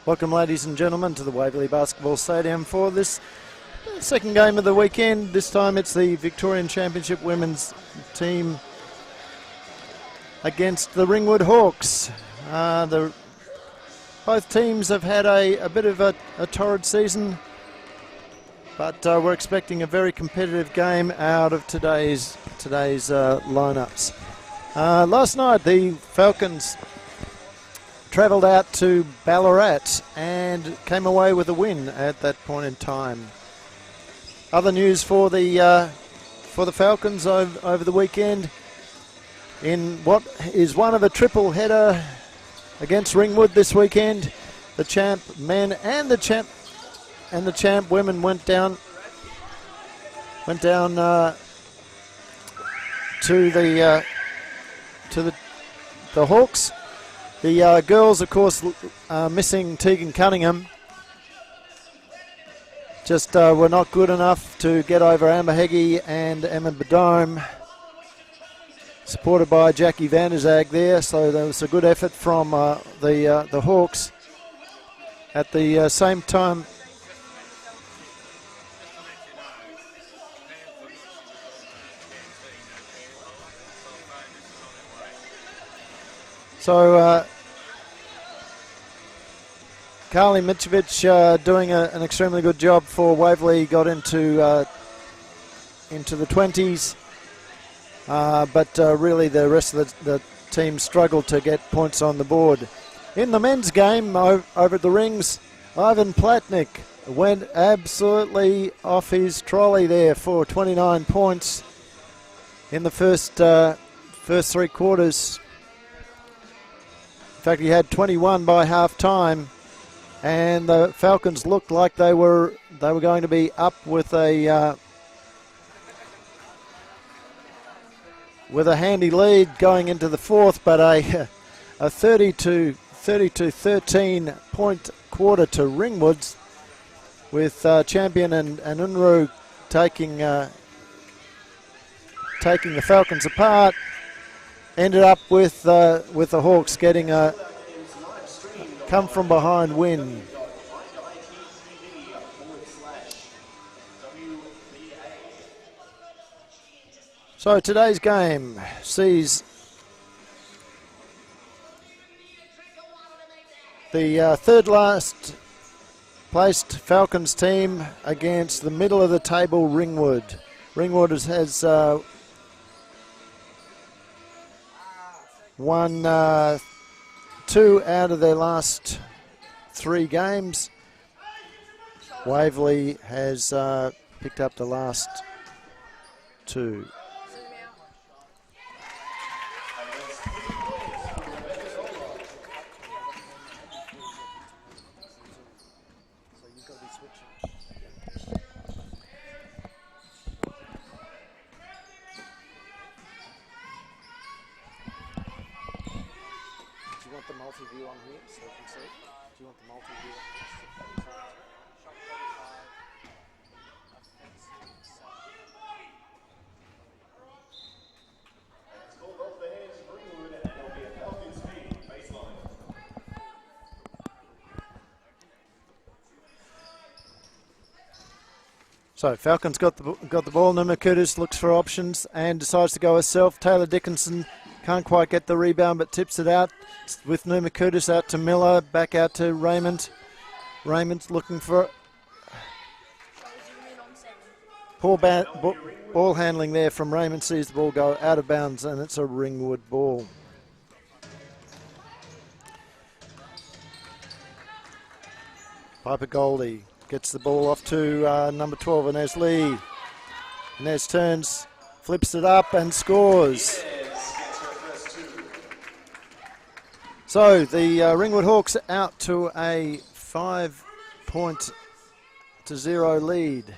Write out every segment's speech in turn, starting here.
Welcome, ladies and gentlemen, to the Waverley Basketball Stadium for this second game of the weekend. This time it's the Victorian Championship women's team against the Ringwood Hawks. Both teams have had a bit of a torrid season, but we're expecting a very competitive game out of today's lineups. Last night the Falcons travelled out to Ballarat and came away with a win at that point in time. Other news for the Falcons over the weekend, in what is one of a triple header against Ringwood this weekend, the champ men and the champ women went down to the Hawks. The girls, of course, missing Tegan Cunningham, just were not good enough to get over Amber Heggie and Emma Bedome, supported by Jackie Vanderzag there. So there was a good effort from the Hawks. At the same time, so Carly Mitrovic doing an extremely good job for Waverley, got into the 20s, but really the rest of the team struggled to get points on the board. In the men's game over at the Rings, Ivan Platnik went absolutely off his trolley there for 29 points in the first three quarters. In fact, he had 21 by half time, and the Falcons looked like they were going to be up with a handy lead going into the fourth, but a 32-13 point quarter to Ringwoods, with Champion and Unruh taking the Falcons apart. Ended up with the Hawks getting a come from behind win. So today's game sees the third last placed Falcons team against the middle of the table Ringwood. Ringwood has won 2 out of their last 3 games. Waverley has picked up the last 2. Multi-view on here so you can see it? Do you want the multi-view on this? So Falcons got the ball. Numakutis looks for options and decides to go herself. Taylor Dickinson can't quite get the rebound, but tips it out with Numakutis out to Miller, back out to Raymond. Raymond's looking for poor ball handling there from Raymond. Sees the ball go out of bounds, and it's a Ringwood ball. Piper Goldie gets the ball off to number 12, Inez Lee. Inez turns, flips it up and scores. So the Ringwood Hawks out to a 5-0 lead.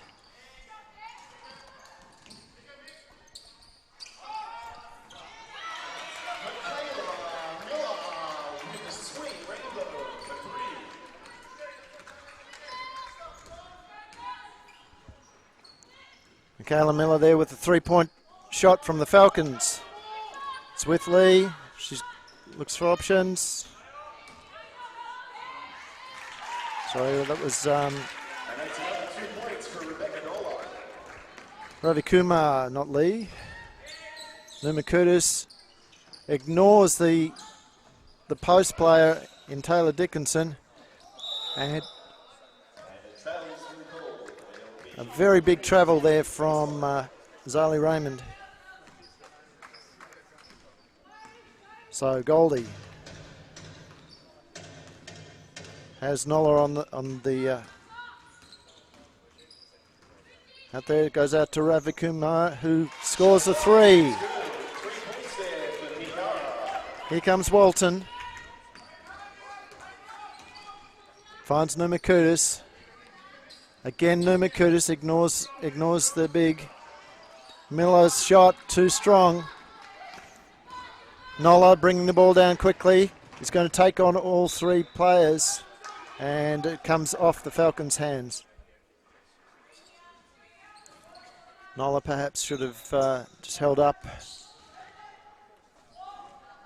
Michaela Miller there with the 3-point shot from the Falcons. It's with Lee. She looks for options. So that was Ravi Kumar, not Lee. Numakutis ignores the post player in Taylor Dickinson, and a very big travel there from Zali Raymond. So Goldie has Nola on the out there. It goes out to Ravi Kumar, who scores a 3. Here comes Walton. Finds Numakutis. Again, Numakutis ignores the big. Miller's shot too strong. Nola bringing the ball down quickly. He's going to take on all 3 players, and it comes off the Falcons' hands. Nola perhaps should have just held up.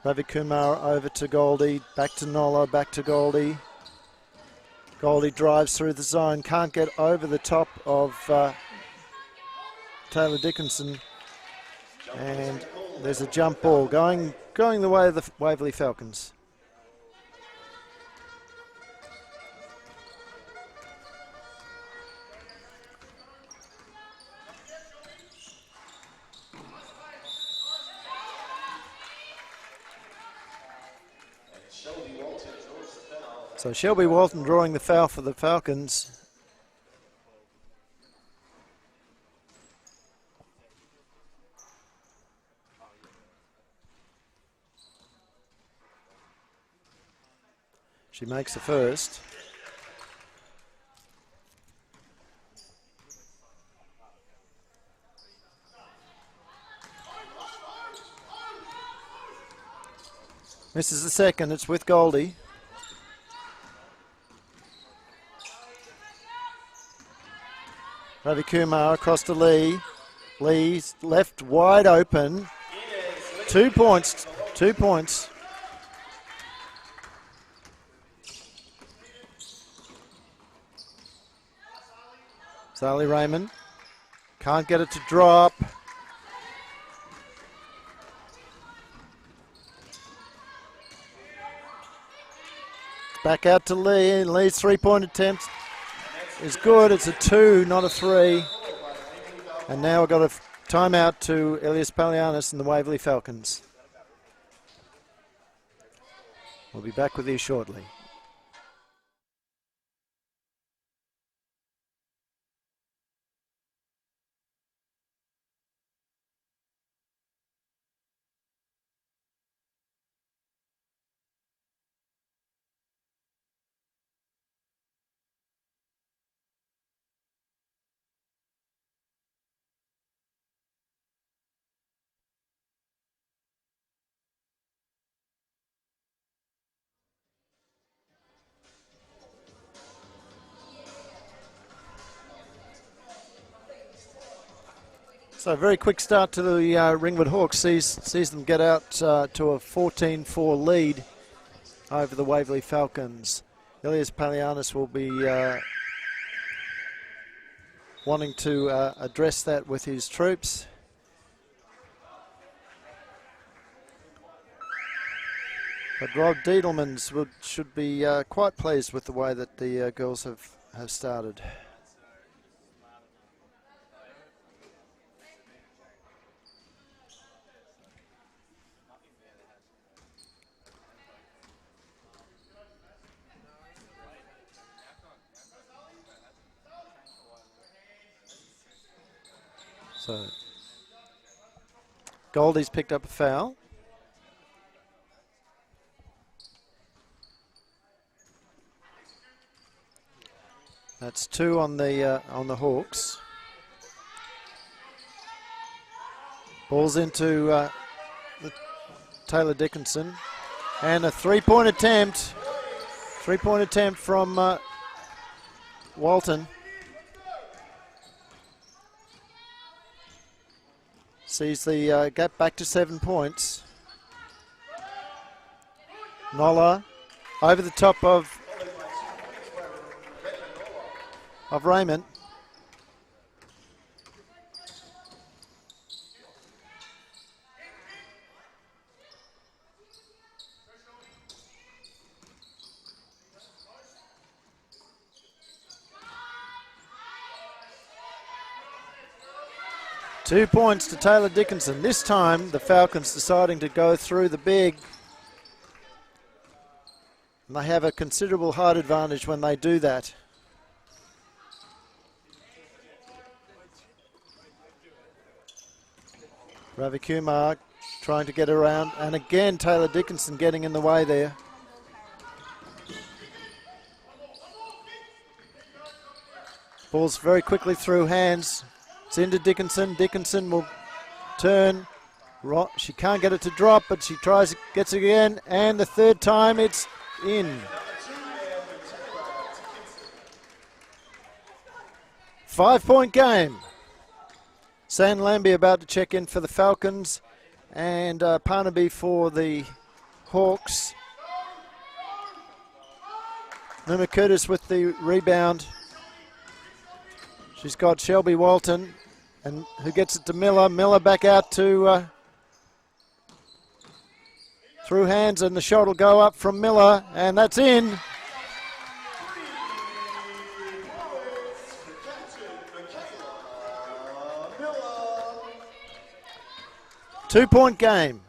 Ravi Kumar over to Goldie, back to Nola, back to Goldie. Goldie drives through the zone, can't get over the top of Taylor Dickinson, and there's a jump ball going the way of the Waverley Falcons. So Shelby Walton drawing the foul for the Falcons. She makes the first. Misses the second, it's with Goldie. Ravi Kumar across to Lee. Lee's left wide open. 2 points. 2 points. Zali Raymond can't get it to drop. Back out to Lee. Lee's 3-point attempt is good. It's a 2, not a 3. And now we've got a timeout to Elias Palianis and the Waverley Falcons. We'll be back with you shortly. So a very quick start to the Ringwood Hawks sees them get out to a 14-4 lead over the Waverley Falcons. Elias Palianis will be wanting to address that with his troops. But Rob Diedelmans should be quite pleased with the way that the girls have started. So Goldie's picked up a foul. That's 2 on the Hawks. Ball's into Taylor Dickinson, and a 3-point attempt. 3-point attempt from Walton. Sees the gap back to 7 points. Nola over the top of of Raymond. Two points to Taylor Dickinson. This time the Falcons deciding to go through the big. And they have a considerable height advantage when they do that. Ravi Kumar trying to get around. And again Taylor Dickinson getting in the way there. Ball's very quickly through hands. It's into Dickinson. Dickinson will turn. She can't get it to drop, but she tries, gets it again, and the third time it's in. 5-point game. San Lambie about to check in for the Falcons, and Parnaby for the Hawks. Numa Curtis with the rebound. She's got Shelby Walton, and who gets it to Miller. Miller back out to through hands, and the shot will go up from Miller, and that's in. Two-point game.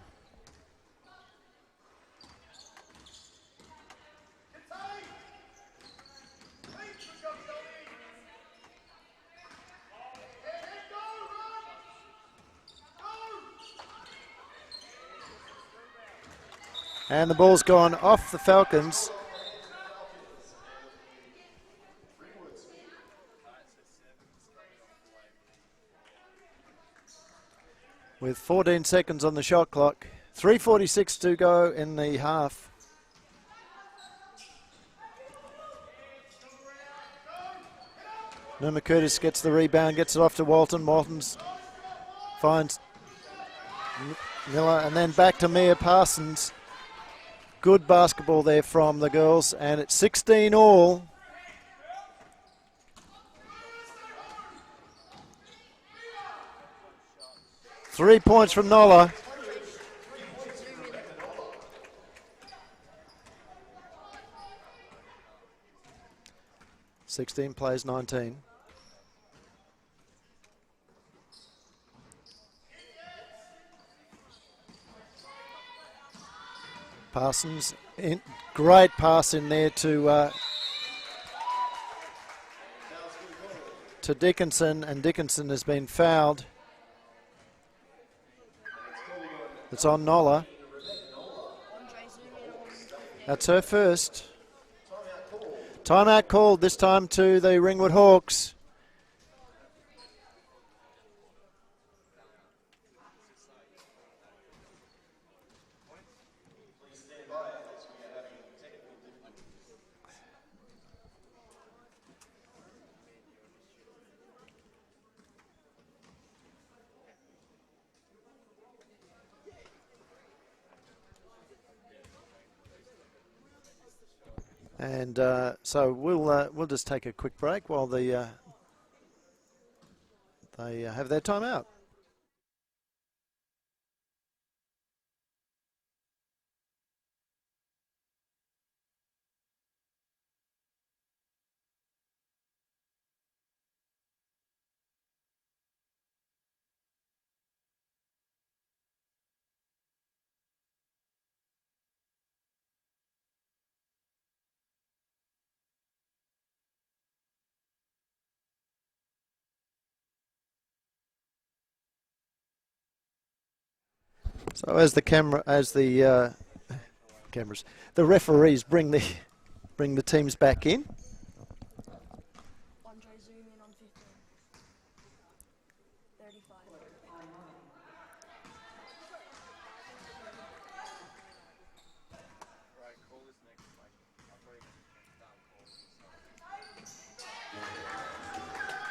And the ball's gone off the Falcons. With 14 seconds on the shot clock. 3:46 to go in the half. Numa Curtis gets the rebound, gets it off to Walton. Walton's finds Miller, and then back to Mia Parsons. Good basketball there from the girls, and it's 16 all. Three points from Nola. (16 plays 19). Parsons, great pass in there to Dickinson, and Dickinson has been fouled. It's on Nola. That's her first. Timeout called, this time to the Ringwood Hawks. And so we'll just take a quick break while they have their timeout. So as the referees bring the teams back in. Zoom in on 15. 35.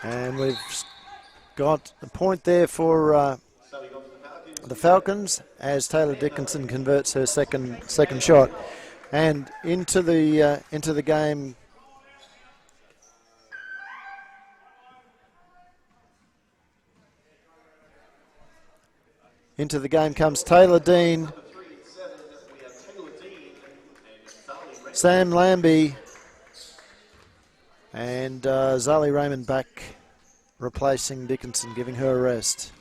And we've got a point there for the Falcons as Taylor Dickinson converts her second shot, and into the game Into the game comes Taylor Dean, Sam Lambie, and Zali Raymond back replacing Dickinson, giving her a rest.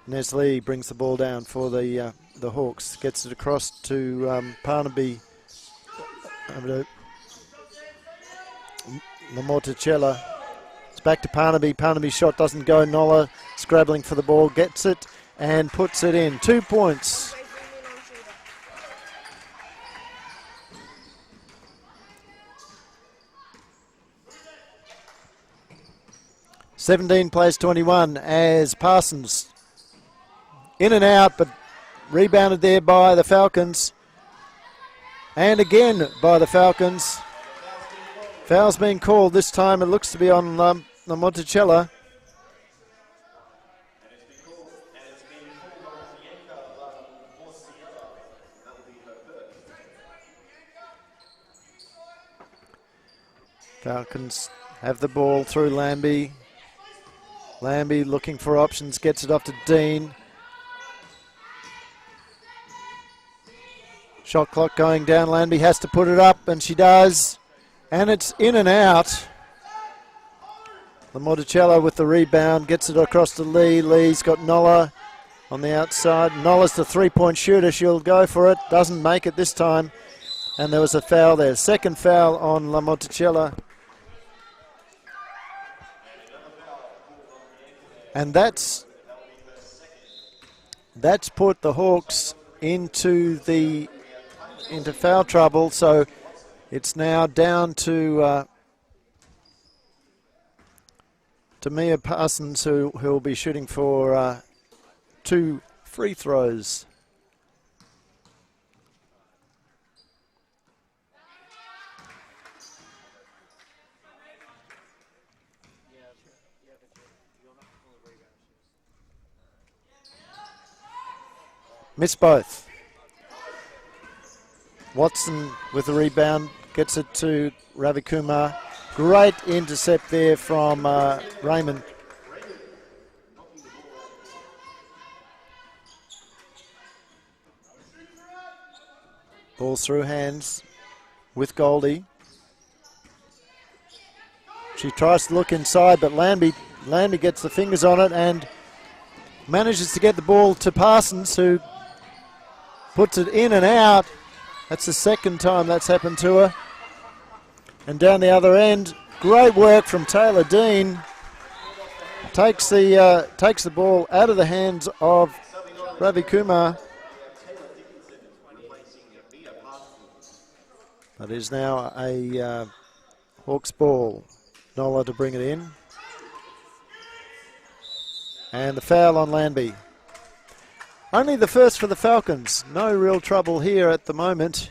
Neslee brings the ball down for the Hawks, gets it across to Parnaby. Lamorticella. It's back to Parnaby. Parnaby's shot doesn't go. Nola scrabbling for the ball, gets it and puts it in. 2 points. (17 plays 21) as Parsons in and out, but rebounded there by the Falcons. And again by the Falcons. Foul's being called. This time it looks to be on the Monticello. Falcons have the ball through Lambie. Lambie looking for options, gets it off to Dean. Shot clock going down. Lambie has to put it up, and she does. And it's in and out. Lamorticello with the rebound, gets it across to Lee. Lee's got Nola on the outside. Nola's the three-point shooter. She'll go for it. Doesn't make it this time. And there was a foul there. Second foul on Lamorticello. And that's put the Hawks into foul trouble. So it's now down to Mia Parsons, who will be shooting for 2 free throws. Missed both. Watson with the rebound, gets it to Ravi Kumar. Great intercept there from Raymond. Ball's through hands with Goldie. She tries to look inside, but Lambie gets the fingers on it and manages to get the ball to Parsons, who puts it in and out. That's the second time that's happened to her. And down the other end, great work from Taylor Dean. Takes the ball out of the hands of Ravi Kumar. That is now a Hawks ball. Nola to bring it in. And the foul on Lambie. Only the first for the Falcons. No real trouble here at the moment.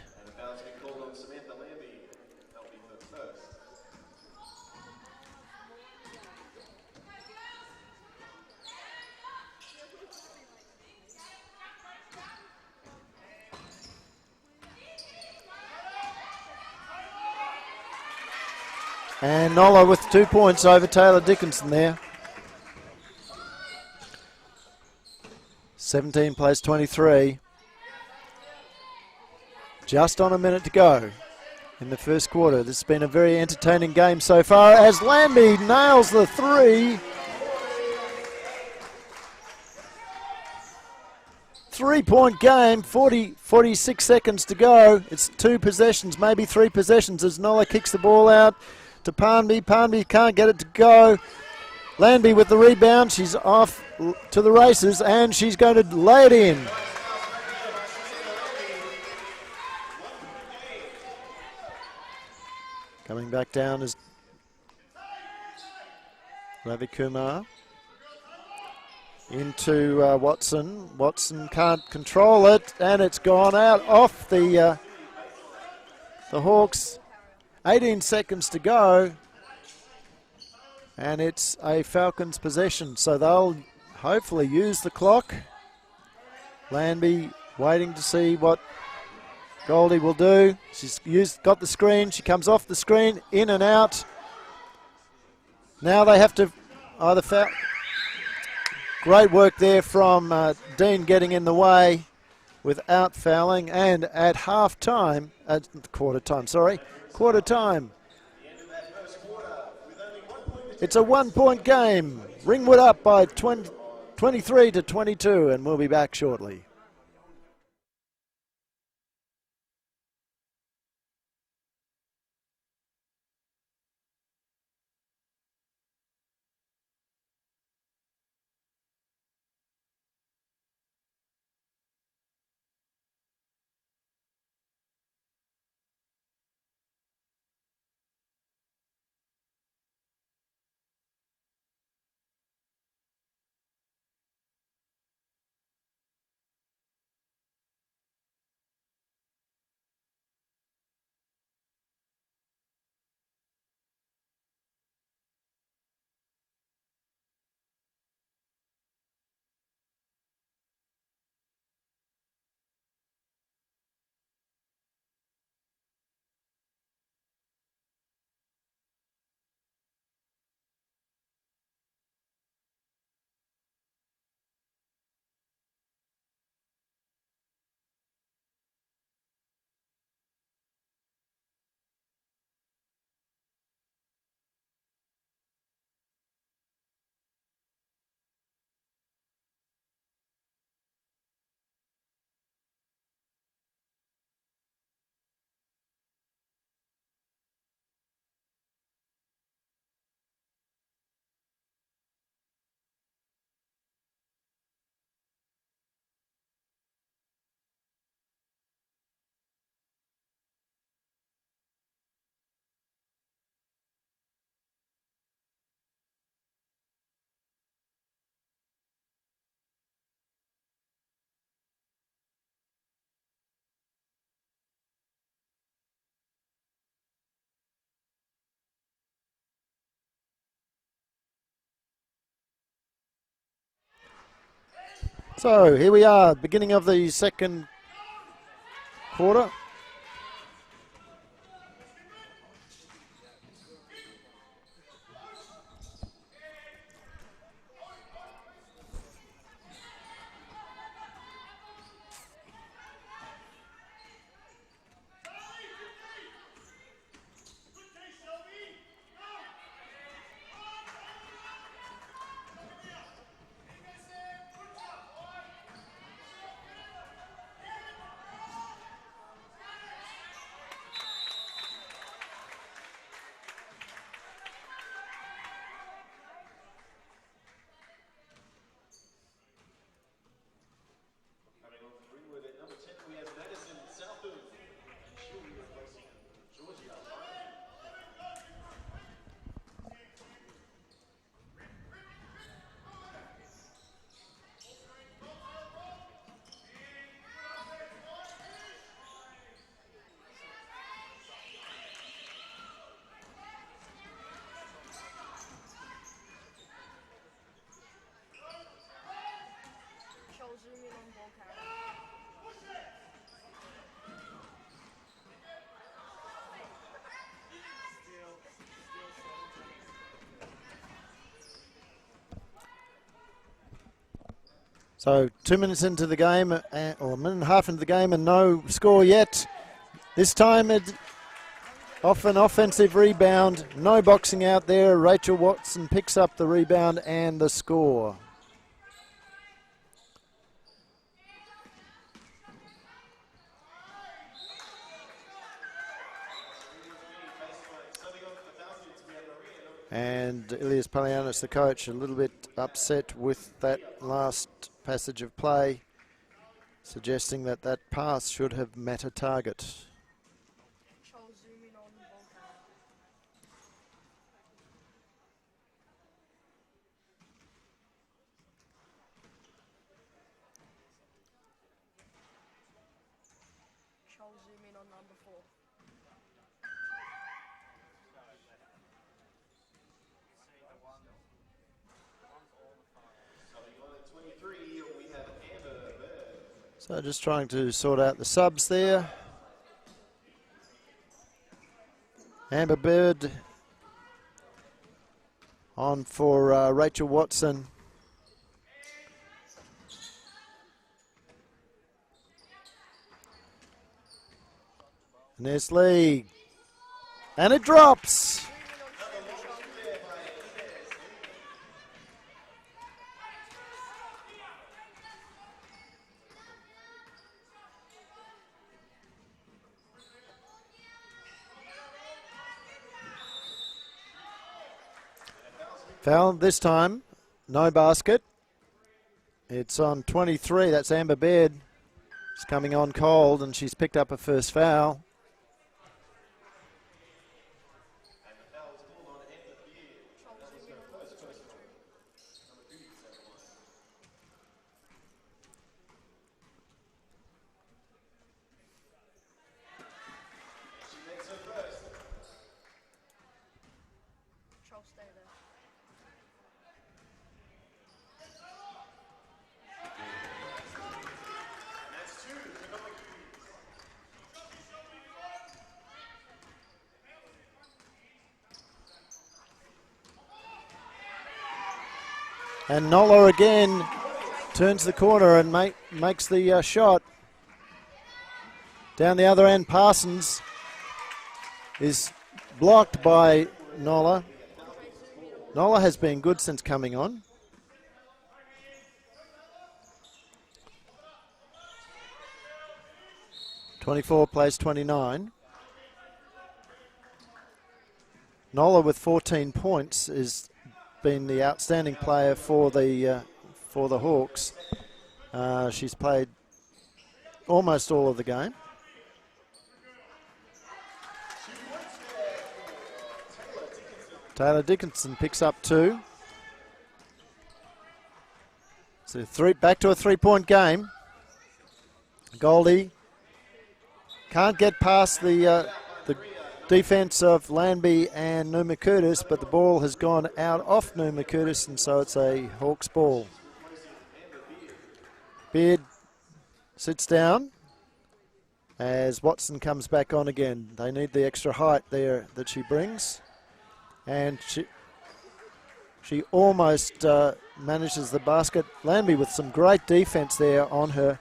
And Nola with 2 points over Taylor Dickinson there. 17 plays 23. Just on a minute to go in the first quarter. This has been a very entertaining game so far as Lambie nails the three. 3-point game, 46 seconds to go. It's 2 possessions, maybe 3 possessions as Nola kicks the ball out to Parnby. Parnby can't get it to go. Lambie with the rebound. She's off to the races and she's going to lay it in. Coming back down is Ravi Kumar. Into Watson. Watson can't control it and it's gone out off the Hawks. 18 seconds to go. And it's a Falcons possession, so they'll hopefully use the clock. Lambie waiting to see what Goldie will do. She's got the screen. She comes off the screen, in and out. Now they have to either foul. Great work there from Dean getting in the way without fouling. And at half-time, at quarter time, it's a one-point game. Ringwood up by 23 to 22, and we'll be back shortly. So here we are, beginning of the second quarter. So 2 minutes into the game, or a minute and a half into the game, and no score yet. This time off an offensive rebound, no boxing out there. Rachel Watson picks up the rebound and the score. And Ilias Palianis, the coach, a little bit upset with that last passage of play, suggesting that that pass should have met a target. So just trying to sort out the subs there. Amber Bird on for Rachel Watson. And there's Lee. And it drops. Foul this time. No basket. It's on 23. That's Amber Baird. She's coming on cold, and she's picked up her first foul. And Nola again turns the corner and makes the shot. Down the other end, Parsons is blocked by Nola. Nola has been good since coming on. (24 plays 29). Nola with 14 points is been the outstanding player for the Hawks. She's played almost all of the game. Taylor Dickinson picks up 2. So back to a 3-point game. Goldie can't get past the defense of Lanby and Numa Curtis, but the ball has gone out off Numa Curtis, and so it's a Hawks ball. Beard sits down as Watson comes back on again. They need the extra height there that she brings, and she almost manages the basket. Lanby with some great defense there on her.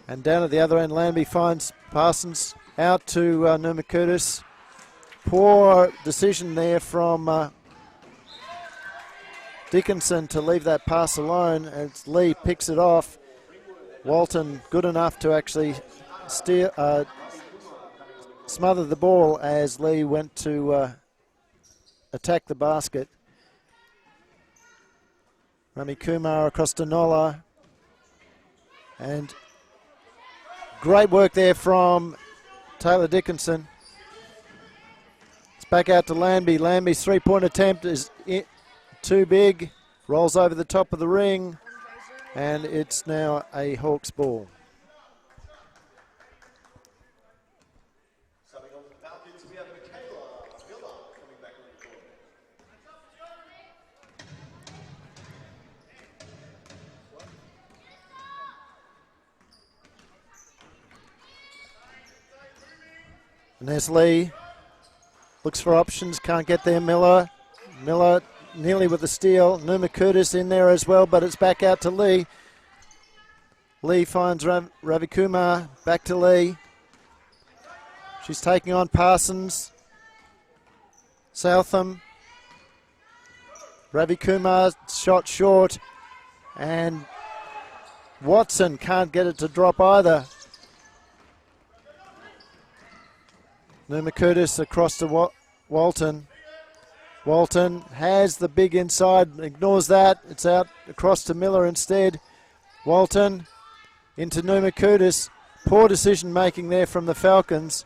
And down at the other end, Lanby finds Parsons out to Numa Curtis. Poor decision there from Dickinson to leave that pass alone as Lee picks it off. Walton good enough to actually smother the ball as Lee went to attack the basket. Rami Kumar across to Nola. And great work there from Taylor Dickinson. It's back out to Lanby. Lanby's 3-point attempt is too big. Rolls over the top of the ring. And it's now a Hawks ball. And there's Lee. Looks for options, can't get there. Miller nearly with the steal. Numa Curtis in there as well, but it's back out to Lee. Lee finds Ravikumar, back to Lee. She's taking on Parsons. Southam. Ravikumar shot short, and Watson can't get it to drop either. Numa Curtis across to Walton. Walton has the big inside, ignores that. It's out across to Miller instead. Walton into Numa Curtis. Poor decision making there from the Falcons.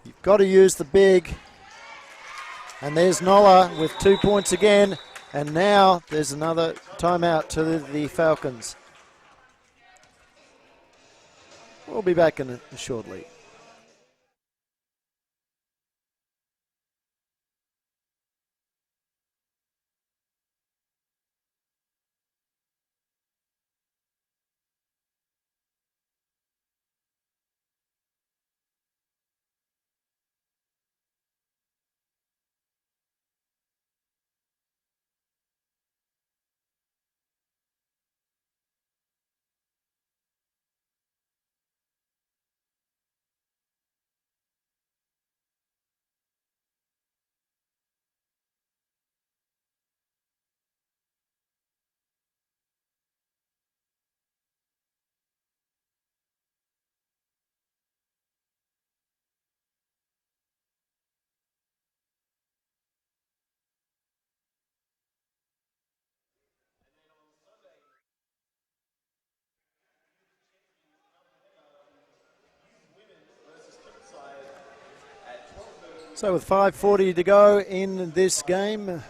You've got to use the big. And there's Nola with 2 points again. And now there's another timeout to the Falcons. We'll be back in shortly. So with 5:40 to go in this game,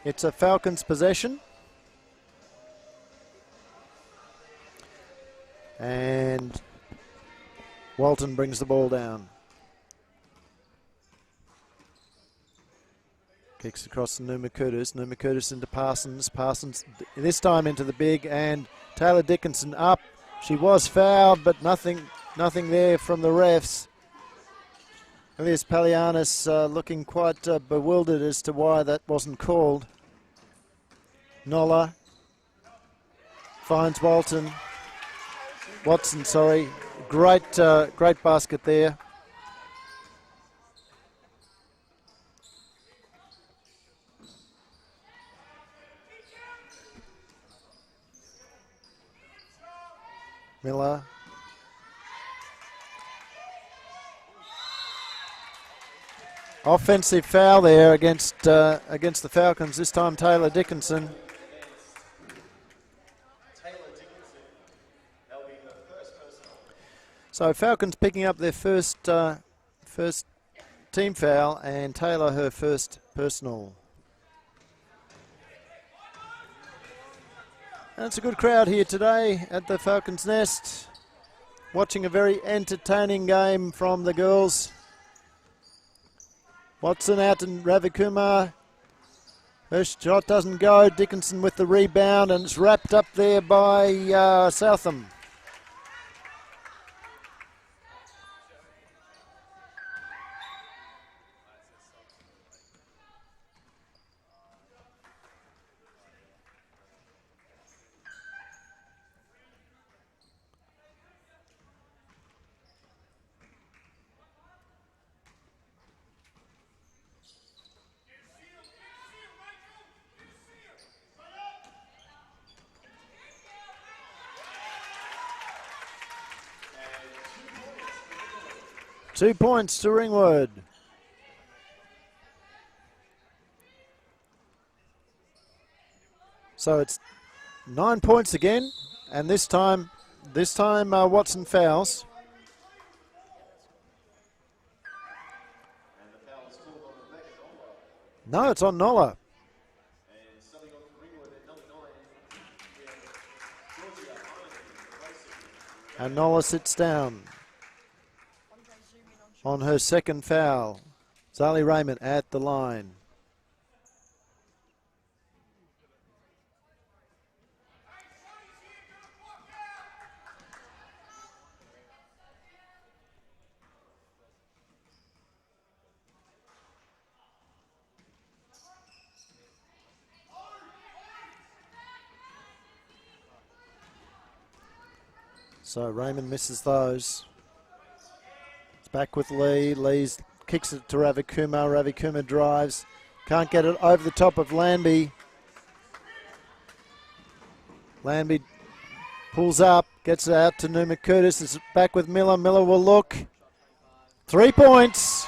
it's a Falcons possession. And Walton brings the ball down. Kicks across to Numakutis. Numakutis into Parsons. Parsons this time into the big, and Taylor Dickinson up. She was fouled, but nothing there from the refs. Elias Palianis looking quite bewildered as to why that wasn't called. Nola finds Watson, sorry. Great basket there. Miller. Offensive foul there against the Falcons. This time Taylor Dickinson. So Falcons picking up their first team foul, and Taylor her first personal. And it's a good crowd here today at the Falcons Nest, watching a very entertaining game from the girls. Watson out to Ravikumar. Her shot doesn't go. Dickinson with the rebound, and it's wrapped up there by Southam. Two points to Ringwood. So it's 9 points again, and this time Watson fouls. No, it's on Nola. And Nola sits down on her second foul. Zali Raymond at the line. So Raymond misses those. Back with Lee. Lee's kicks it to Ravikumar. Ravikumar drives. Can't get it over the top of Lambie. Lambie pulls up. Gets it out to Numakutis. It's back with Miller. Miller will look. 3 points.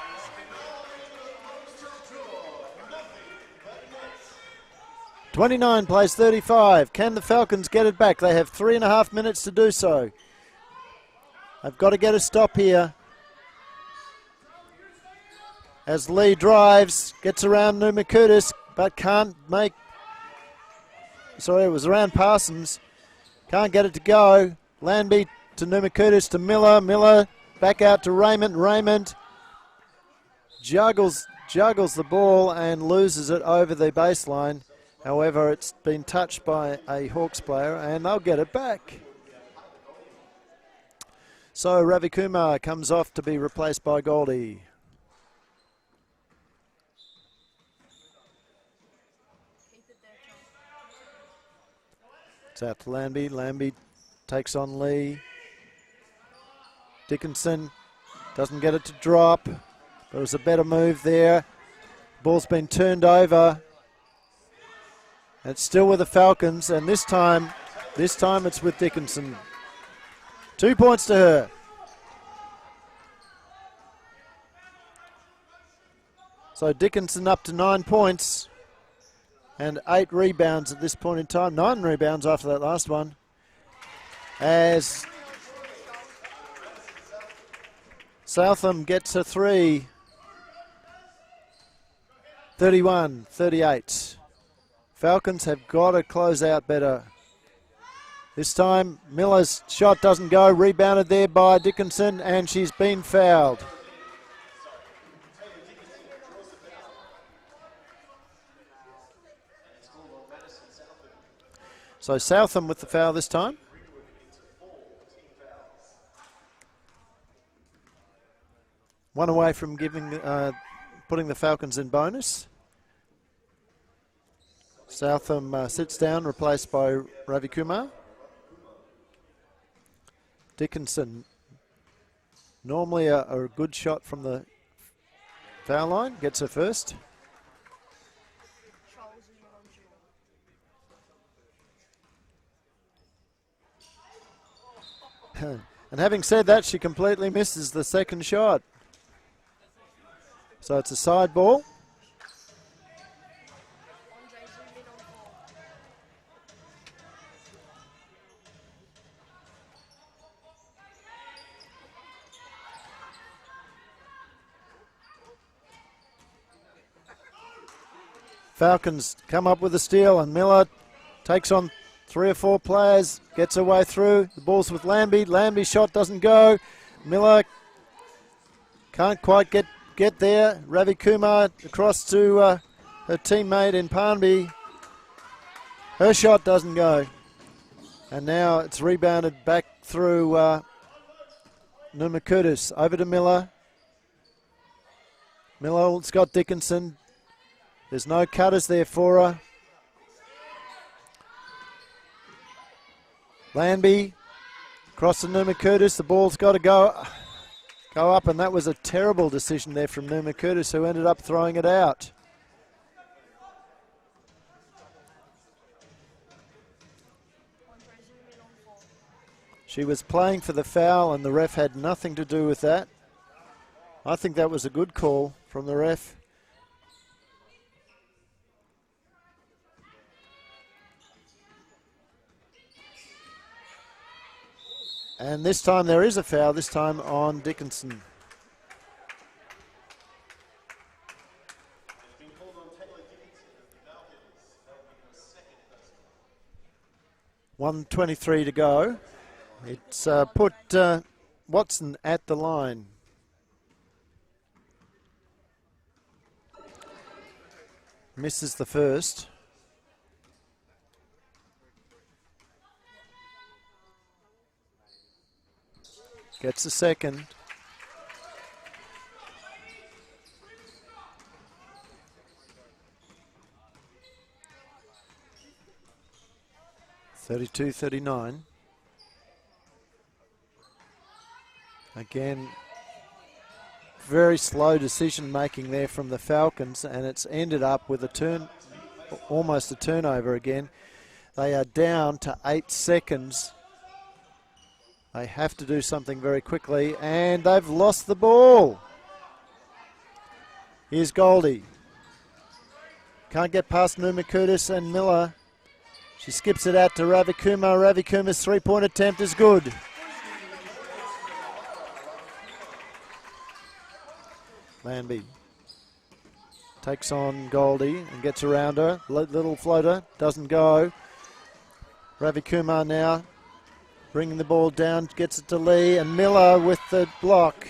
(29 plays 35). Can the Falcons get it back? They have 3.5 minutes to do so. They've got to get a stop here. As Lee drives, gets around Numakutis, but can't make... Sorry, it was around Parsons. Can't get it to go. Landby to Numakutis to Miller. Miller back out to Raymond. Raymond juggles the ball and loses it over the baseline. However, it's been touched by a Hawks player, and they'll get it back. So Ravikumar comes off to be replaced by Goldie. It's out to Lambie. Lambie takes on Lee. Dickinson doesn't get it to drop. There was a better move there. Ball's been turned over. It's still with the Falcons, and this time it's with Dickinson. 2 points to her. So Dickinson up to 9 points. And 8 rebounds at this point in time. 9 rebounds after that last one. As Southam gets a 3. 31-38. Falcons have got to close out better. This time, Miller's shot doesn't go. Rebounded there by Dickinson, and she's been fouled. So Southam with the foul this time. One away from putting the Falcons in bonus. Southam sits down, replaced by Ravi Kumar. Dickinson, normally a good shot from the foul line, gets her first. And having said that, she completely misses the second shot. So it's a side ball. Falcons come up with a steal, and Miller takes on 3 or 4 players, gets her way through. The ball's with Lambie. Lambie's shot doesn't go. Miller can't quite get there. Ravi Kumar across to her teammate in Parnby. Her shot doesn't go. And now it's rebounded back through Numakudis. Over to Miller. Miller, Scott Dickinson. There's no cutters there for her. Lambie across to Numakudis. The ball's got to go up, and that was a terrible decision there from Numakudis, who ended up throwing it out. She was playing for the foul, and the ref had nothing to do with that. I think that was a good call from the ref. And this time there is a foul, this time on Dickinson. .123 to go. It's put Watson at the line. Misses the first. Gets a second. .32-39. Again, very slow decision making there from the Falcons, and it's ended up with almost a turnover again. They are down to 8 seconds. They have to do something very quickly, and they've lost the ball. Here's Goldie. Can't get past Numakudis and Miller. She skips it out to Ravi Kumar. Ravi Kumar's three-point attempt is good. Lambie takes on Goldie and gets around her. Little floater, doesn't go. Ravi Kumar now bringing the ball down, gets it to Lee, and Miller with the block.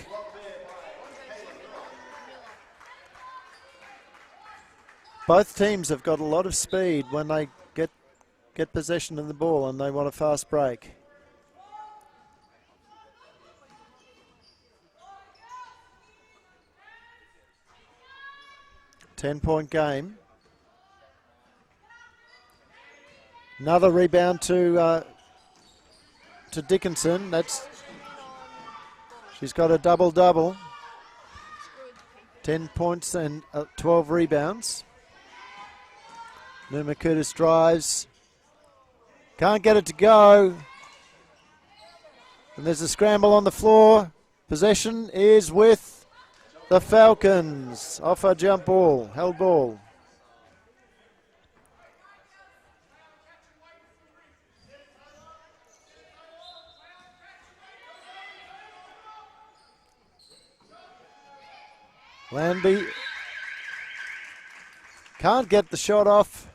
Both teams have got a lot of speed when they get possession of the ball and they want a fast break. Ten-point game. Another rebound to Dickinson. She's got a double-double. 10 points and 12 rebounds. Numakudis drives. Can't get it to go. And there's a scramble on the floor. Possession is with the Falcons. Off a jump ball, held ball. Lanby can't get the shot off.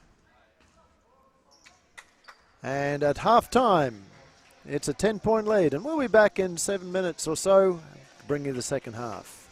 And at half-time, it's a 10-point lead. And we'll be back in 7 minutes or so, bring you the second half.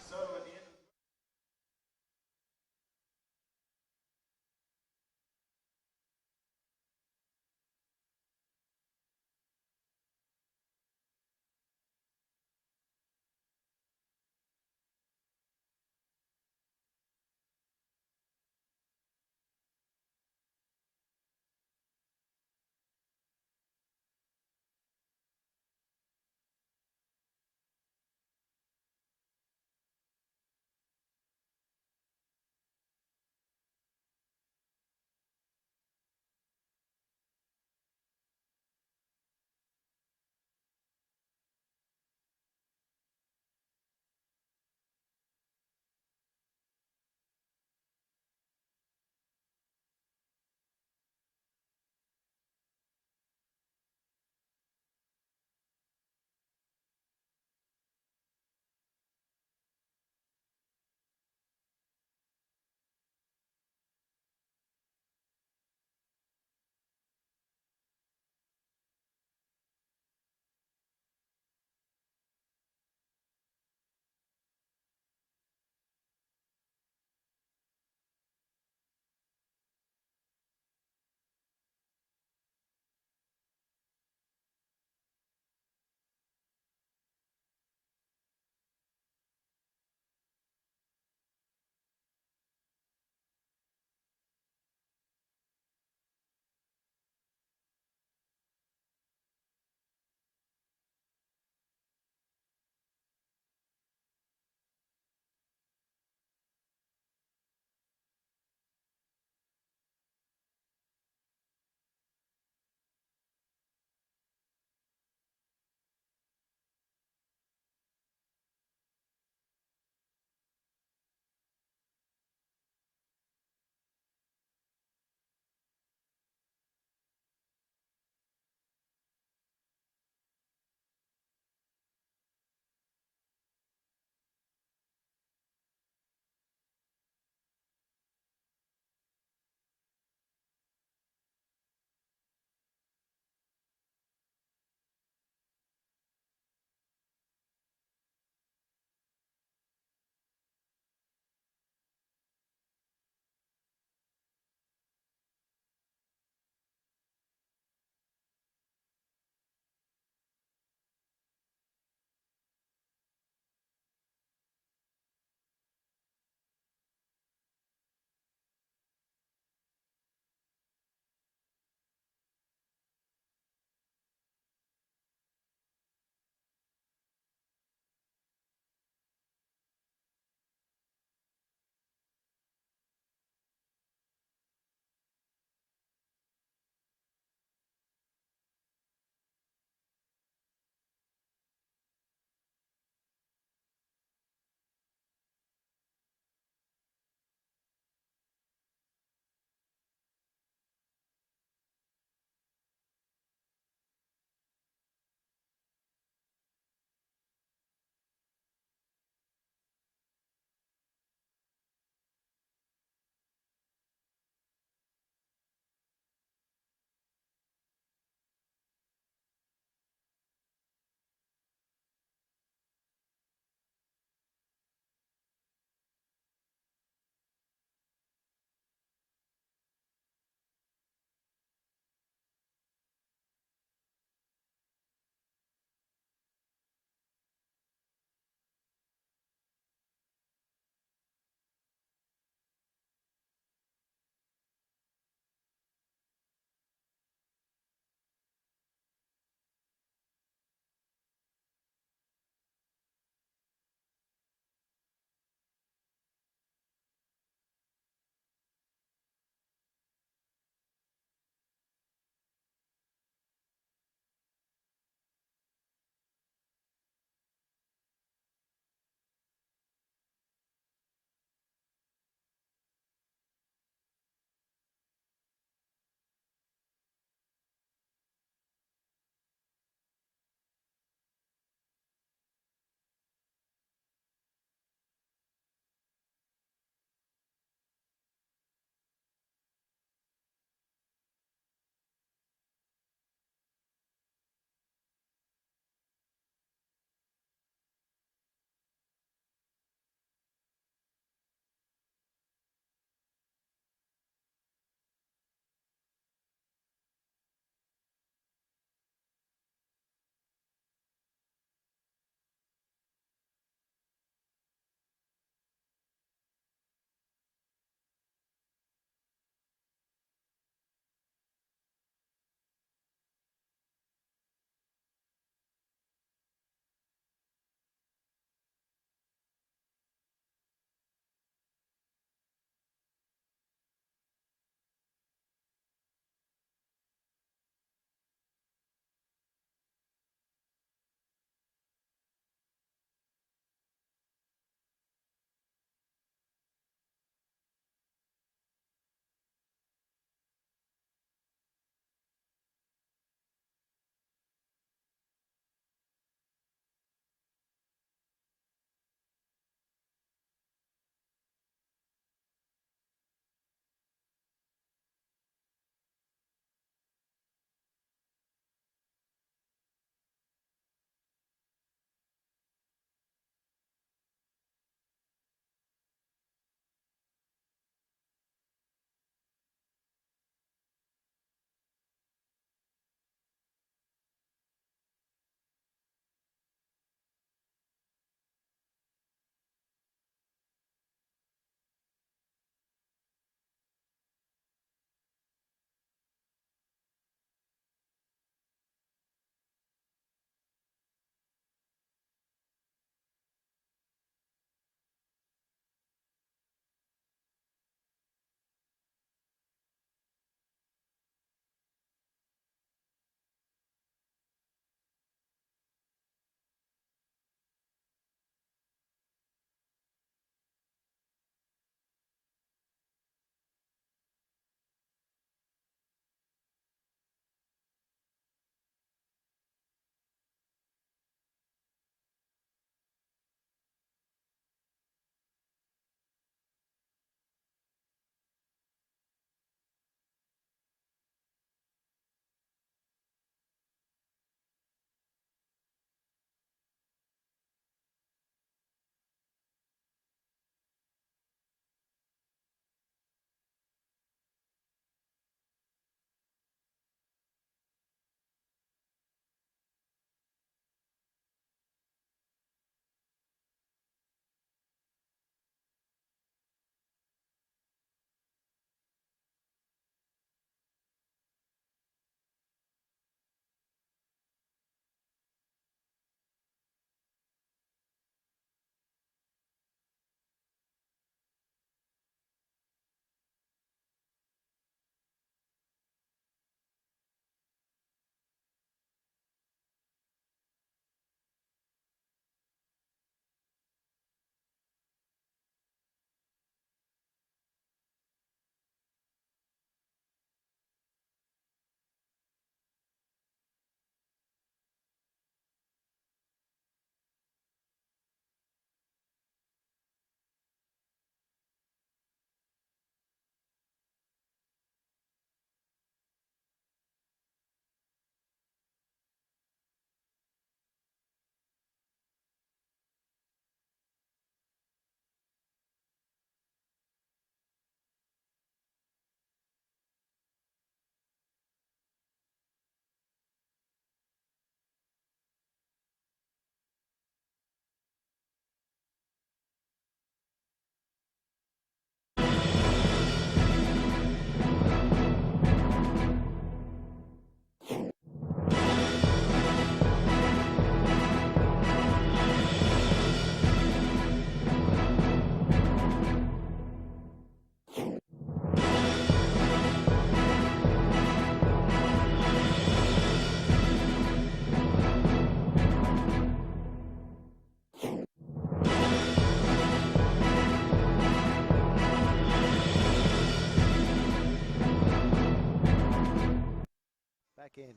in.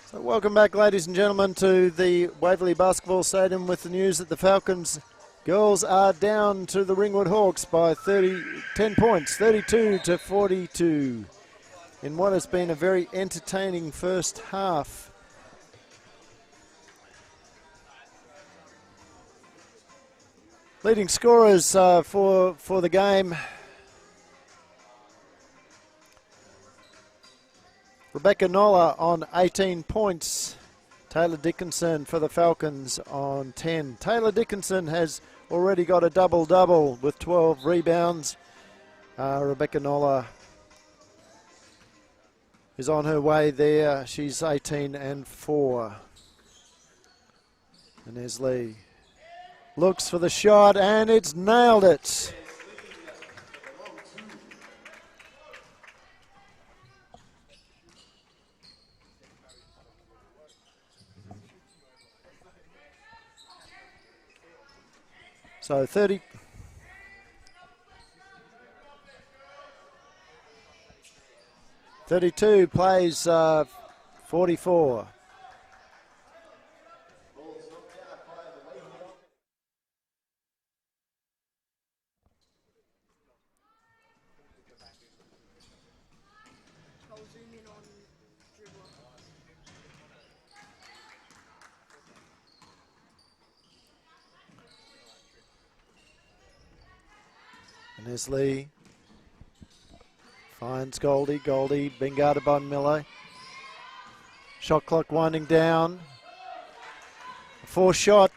So welcome back, ladies and gentlemen, to the Waverley Basketball Stadium with the news that the Falcons girls are down to the Ringwood Hawks by 10 points, 32-42, in what has been a very entertaining first half. Leading scorers for the game: Rebecca Nolla on 18 points. Taylor Dickinson for the Falcons on 10. Taylor Dickinson has already got a double-double with 12 rebounds. Rebecca Nolla is on her way there. She's 18 and 4. And there's Lee. Looks for the shot, and it's nailed it. So 32 plays 44. And there's Lee. Finds Goldie. Goldie being guarded by Miller. Shot clock winding down. A 4 shot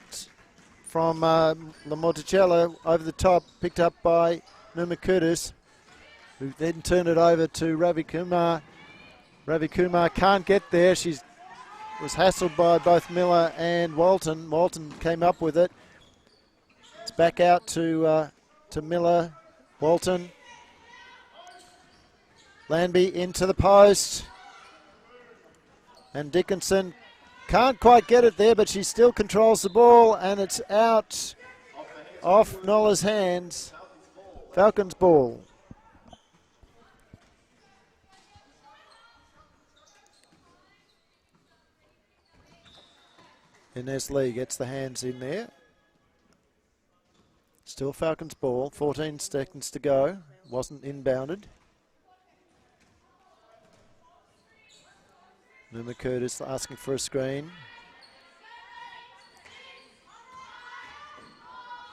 from Lamonticello over the top, picked up by Numa Curtis, who then turned it over to Ravi Kumar. Ravi Kumar can't get there. She was hassled by both Miller and Walton. Walton came up with it. It's back out to Miller. Walton. Lanby into the post. And Dickinson can't quite get it there, but she still controls the ball, and it's out off Nola's hands. Falcons ball. Inez Lee gets the hands in there. Still Falcons ball, 14 seconds to go. Wasn't inbounded. Numa Curtis asking for a screen.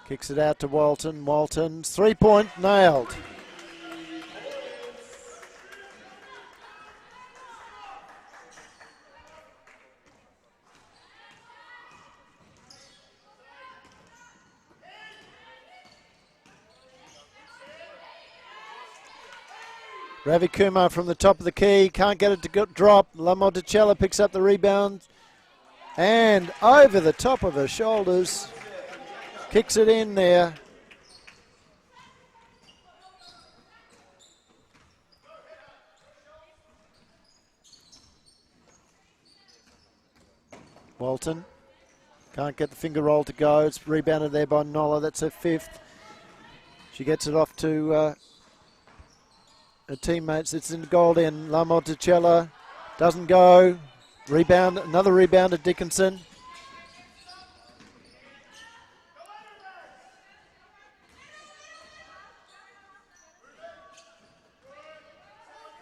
Kicks it out to Walton. Walton's 3-point nailed. Ravi Kumar from the top of the key, can't get it to drop. Lamonticello picks up the rebound and over the top of her shoulders, kicks it in there. Walton can't get the finger roll to go. It's rebounded there by Nolla. That's her 5th. She gets it off to her teammates. It's in Goldie, and Lamonticello doesn't go. Rebound, another rebound at Dickinson.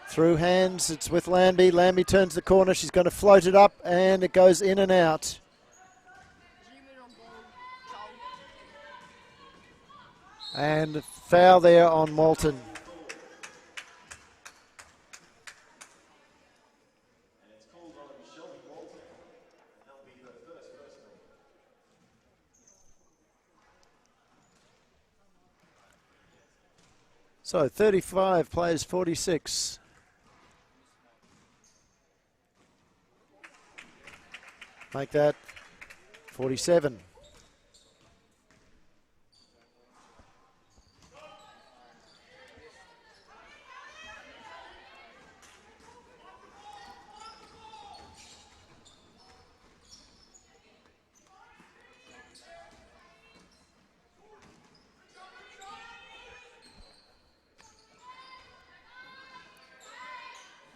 Through hands, it's with Lambie. Lambie turns the corner. She's going to float it up, and it goes in and out. And foul there on Walton. So 35 plays 46. Make that 47.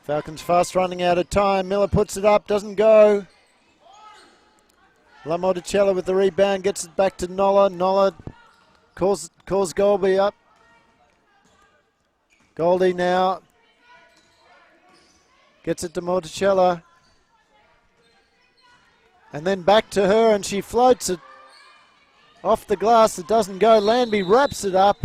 Falcons fast running out of time. Miller puts it up, doesn't go. La Monticello with the rebound, gets it back to Nola. Nola calls Golby up. Goldie now gets it to Monticello. And then back to her, and she floats it off the glass. It doesn't go. Landby wraps it up.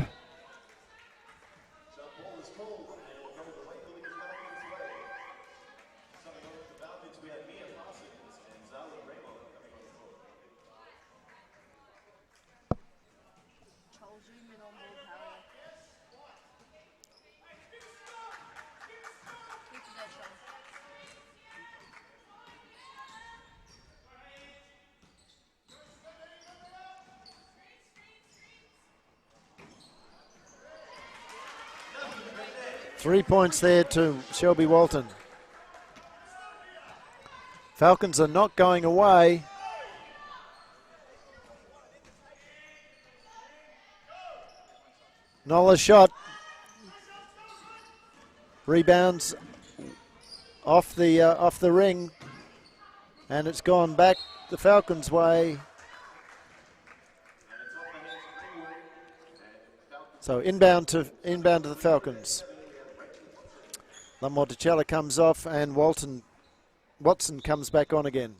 Three points there to Shelby Walton. Falcons are not going away. Nola shot. Rebounds off the ring, and it's gone back the Falcons' way. So inbound to the Falcons. La Monticello comes off, and Watson comes back on again.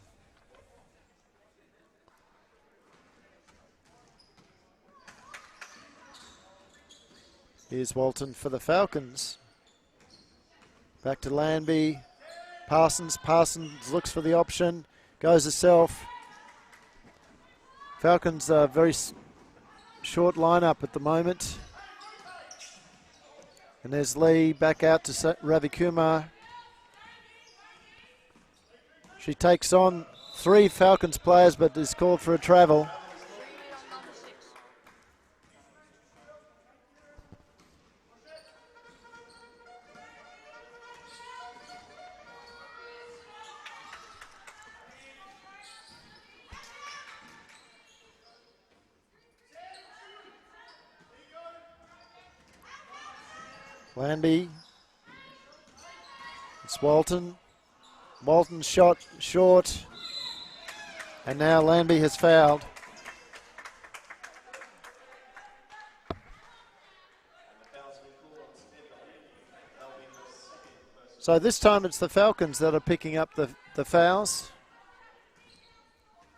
Here's Walton for the Falcons. Back to Landby. Parsons looks for the option, goes herself. Falcons are very short lineup at the moment. And there's Lee back out to Ravi Kumar. She takes on three Falcons players, but is called for a travel. Landby. It's Walton. Walton's shot short. And now Landby has fouled. So this time it's the Falcons that are picking up the fouls.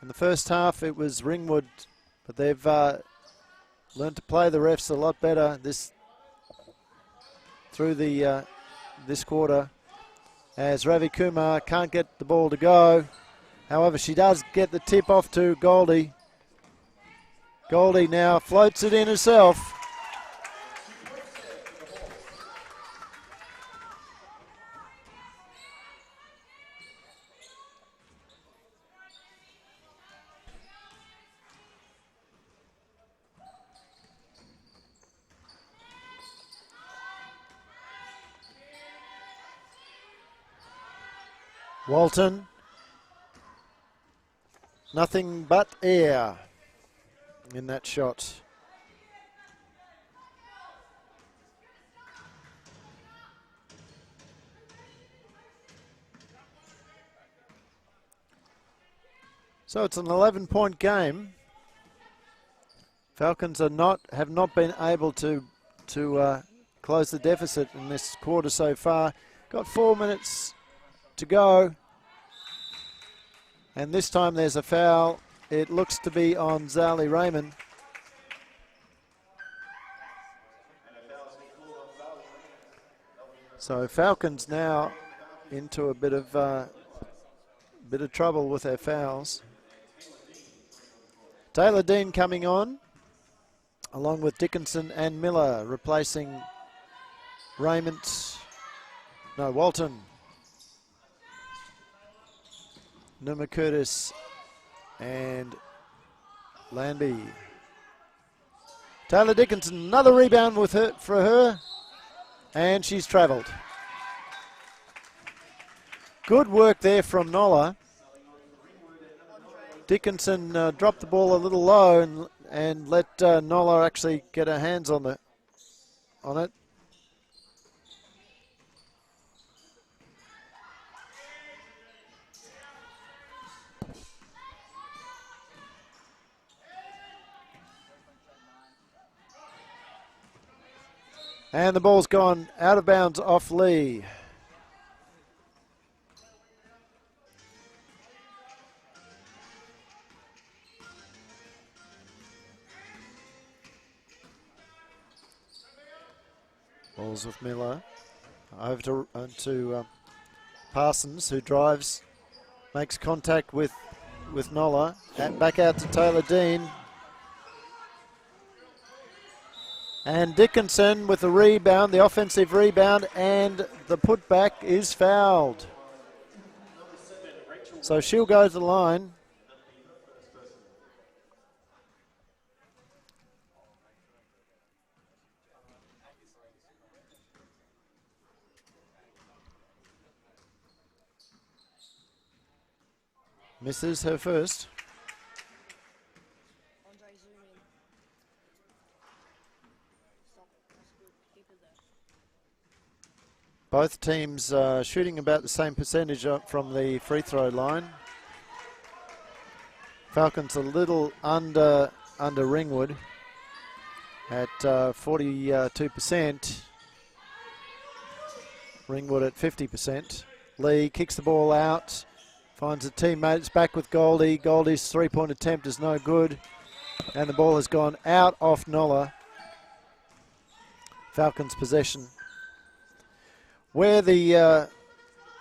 In the first half it was Ringwood, but they've learned to play the refs a lot better through this quarter, as Ravi Kumar can't get the ball to go. However, she does get the tip off to Goldie. Goldie now floats it in herself. Walton, nothing but air in that shot. So it's an 11-point game. Falcons have not been able to close the deficit in this quarter so far. Got 4 minutes to go, and this time there's a foul. It looks to be on Zali Raymond. So Falcons now into a bit of trouble with their fouls. Taylor Dean coming on, along with Dickinson and Miller, replacing Walton. Numa Curtis and Landby. Taylor Dickinson, another rebound for her, and she's travelled. Good work there from Nola. Dickinson dropped the ball a little low and let Nola actually get her hands on it. And the ball's gone out of bounds off Lee. Ball's with Miller. Over to Parsons, who drives, makes contact with Nola. Back out to Taylor Dean. And Dickinson with the rebound, the offensive rebound, and the putback is fouled. So she'll go to the line. Misses her first. Both teams shooting about the same percentage from the free throw line. Falcons a little under Ringwood at 42%. Ringwood at 50%. Lee kicks the ball out. Finds a teammate. It's back with Goldie. Goldie's three-point attempt is no good. And the ball has gone out off Nola. Falcons possession. Where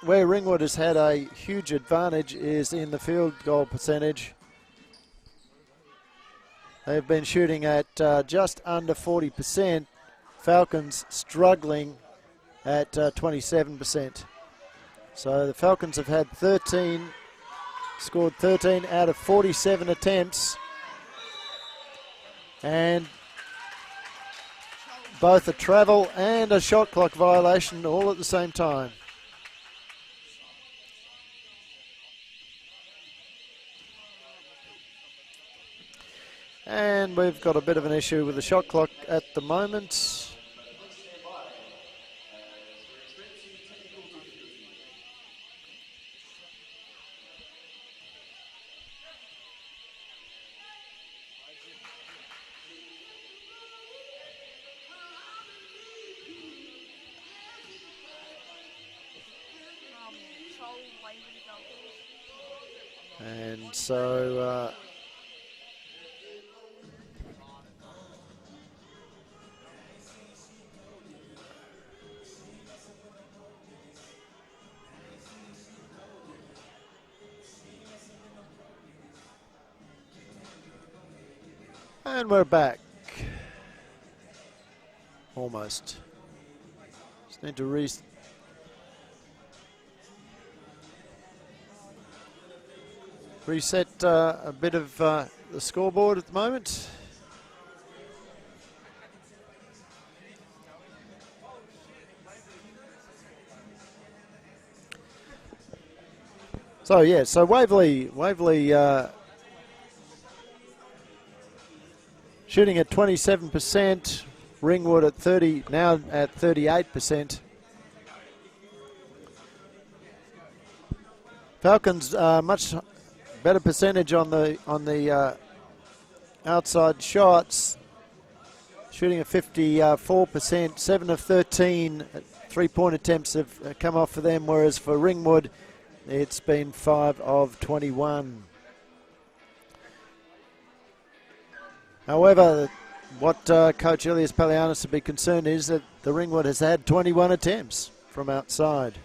Ringwood has had a huge advantage is in the field goal percentage. They've been shooting at just under 40%. Falcons struggling at 27%. So the Falcons have had scored 13 out of 47 attempts. And both a travel and a shot clock violation all at the same time. And we've got a bit of an issue with the shot clock at the moment. And so and we're back. Almost. Just need to reset a bit of the scoreboard at the moment. So yeah, so Waverley shooting at 27%, Ringwood at 30, now at 38%. Falcons much better percentage on the outside shots, shooting at 54%. 7 of 13 three-point attempts have come off for them, whereas for Ringwood, it's been 5 of 21. However, what Coach Ilias Palianis would be concerned is that the Ringwood has had 21 attempts from outside.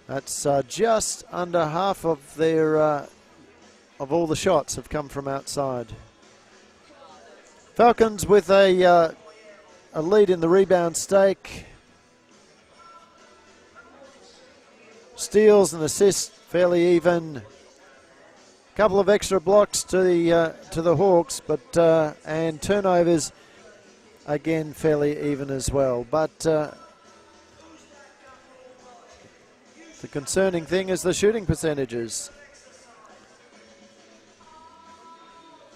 That's just under half of their of all the shots have come from outside. Falcons with a lead in the rebound stake. Steals and assists fairly even. Couple of extra blocks to the Hawks, but and turnovers again fairly even as well. But the concerning thing is the shooting percentages.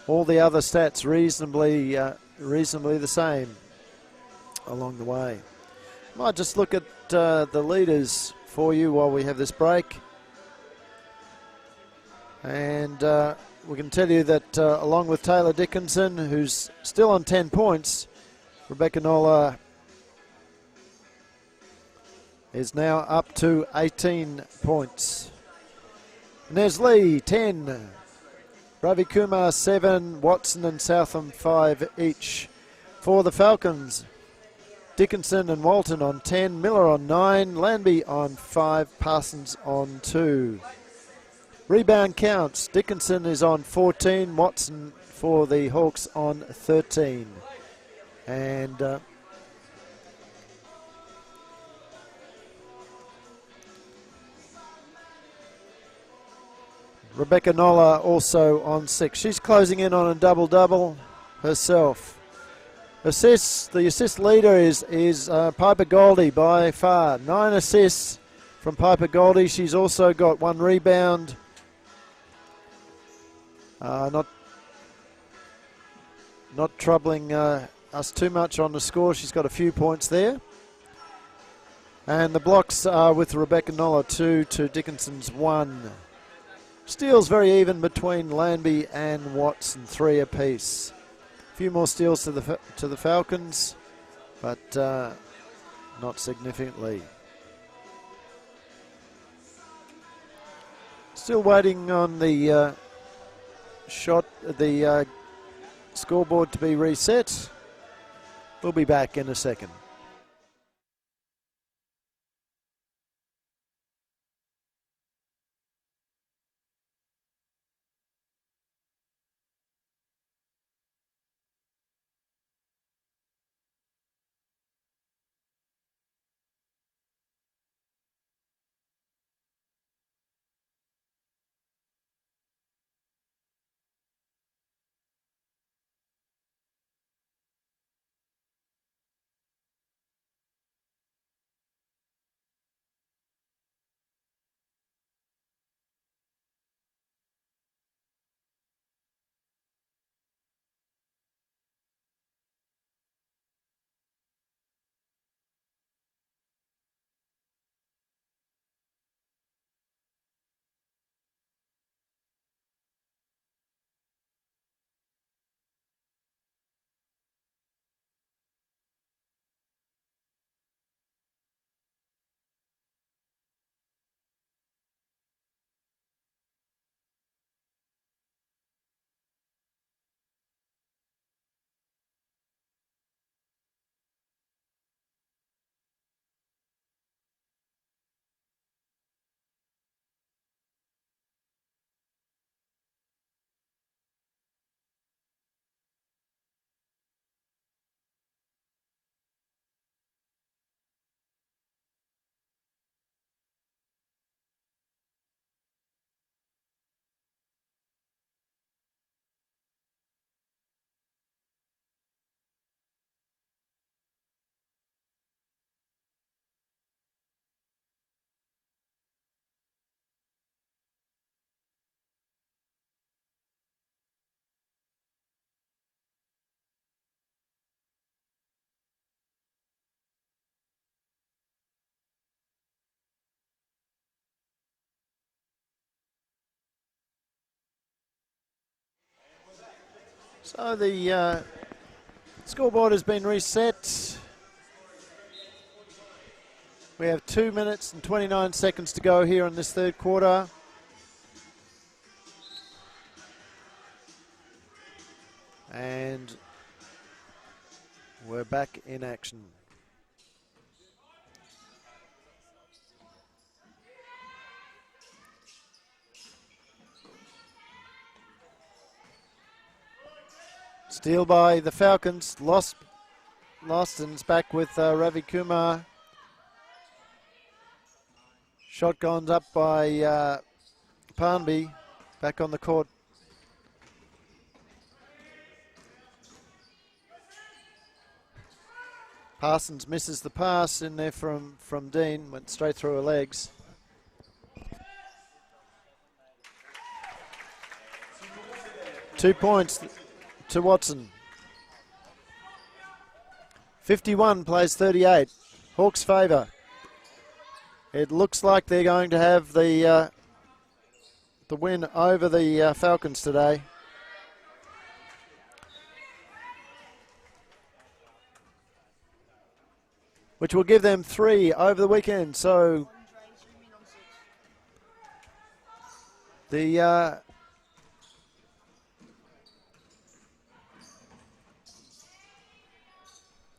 All the other stats reasonably the same along the way. Might just look at the leaders for you while we have this break. And we can tell you that along with Taylor Dickinson, who's still on 10 points, Rebecca Nola is now up to 18 points. Nes Lee, 10. Ravi Kumar, 7. Watson and Southam, 5 each. For the Falcons, Dickinson and Walton on 10. Miller on 9. Lanby on 5. Parsons on 2. Rebound counts. Dickinson is on 14. Watson for the Hawks on 13. And Rebecca Nola also on 6. She's closing in on a double-double herself. Assists, the assist leader is Piper Goldie by far. 9 assists from Piper Goldie. She's also got 1 rebound. Not troubling us too much on the score. She's got a few points there. And the blocks are with Rebecca Nola 2 to Dickinson's 1. Steals very even between Lanby and Watson, 3 apiece. A few more steals to the Falcons, but not significantly. Still waiting on the scoreboard to be reset. We'll be back in a second. So the scoreboard has been reset. We have 2 minutes and 29 seconds to go here in this third quarter. And we're back in action. Steal by the Falcons. Loston's back with Ravi Kumar. Shotguns up by Parnby. Back on the court. Parsons misses the pass in there from Dean. Went straight through her legs. Two points to Watson. 51 plays 38. Hawks favour. It looks like they're going to have the win over the Falcons today. which will give them 3 over the weekend. So the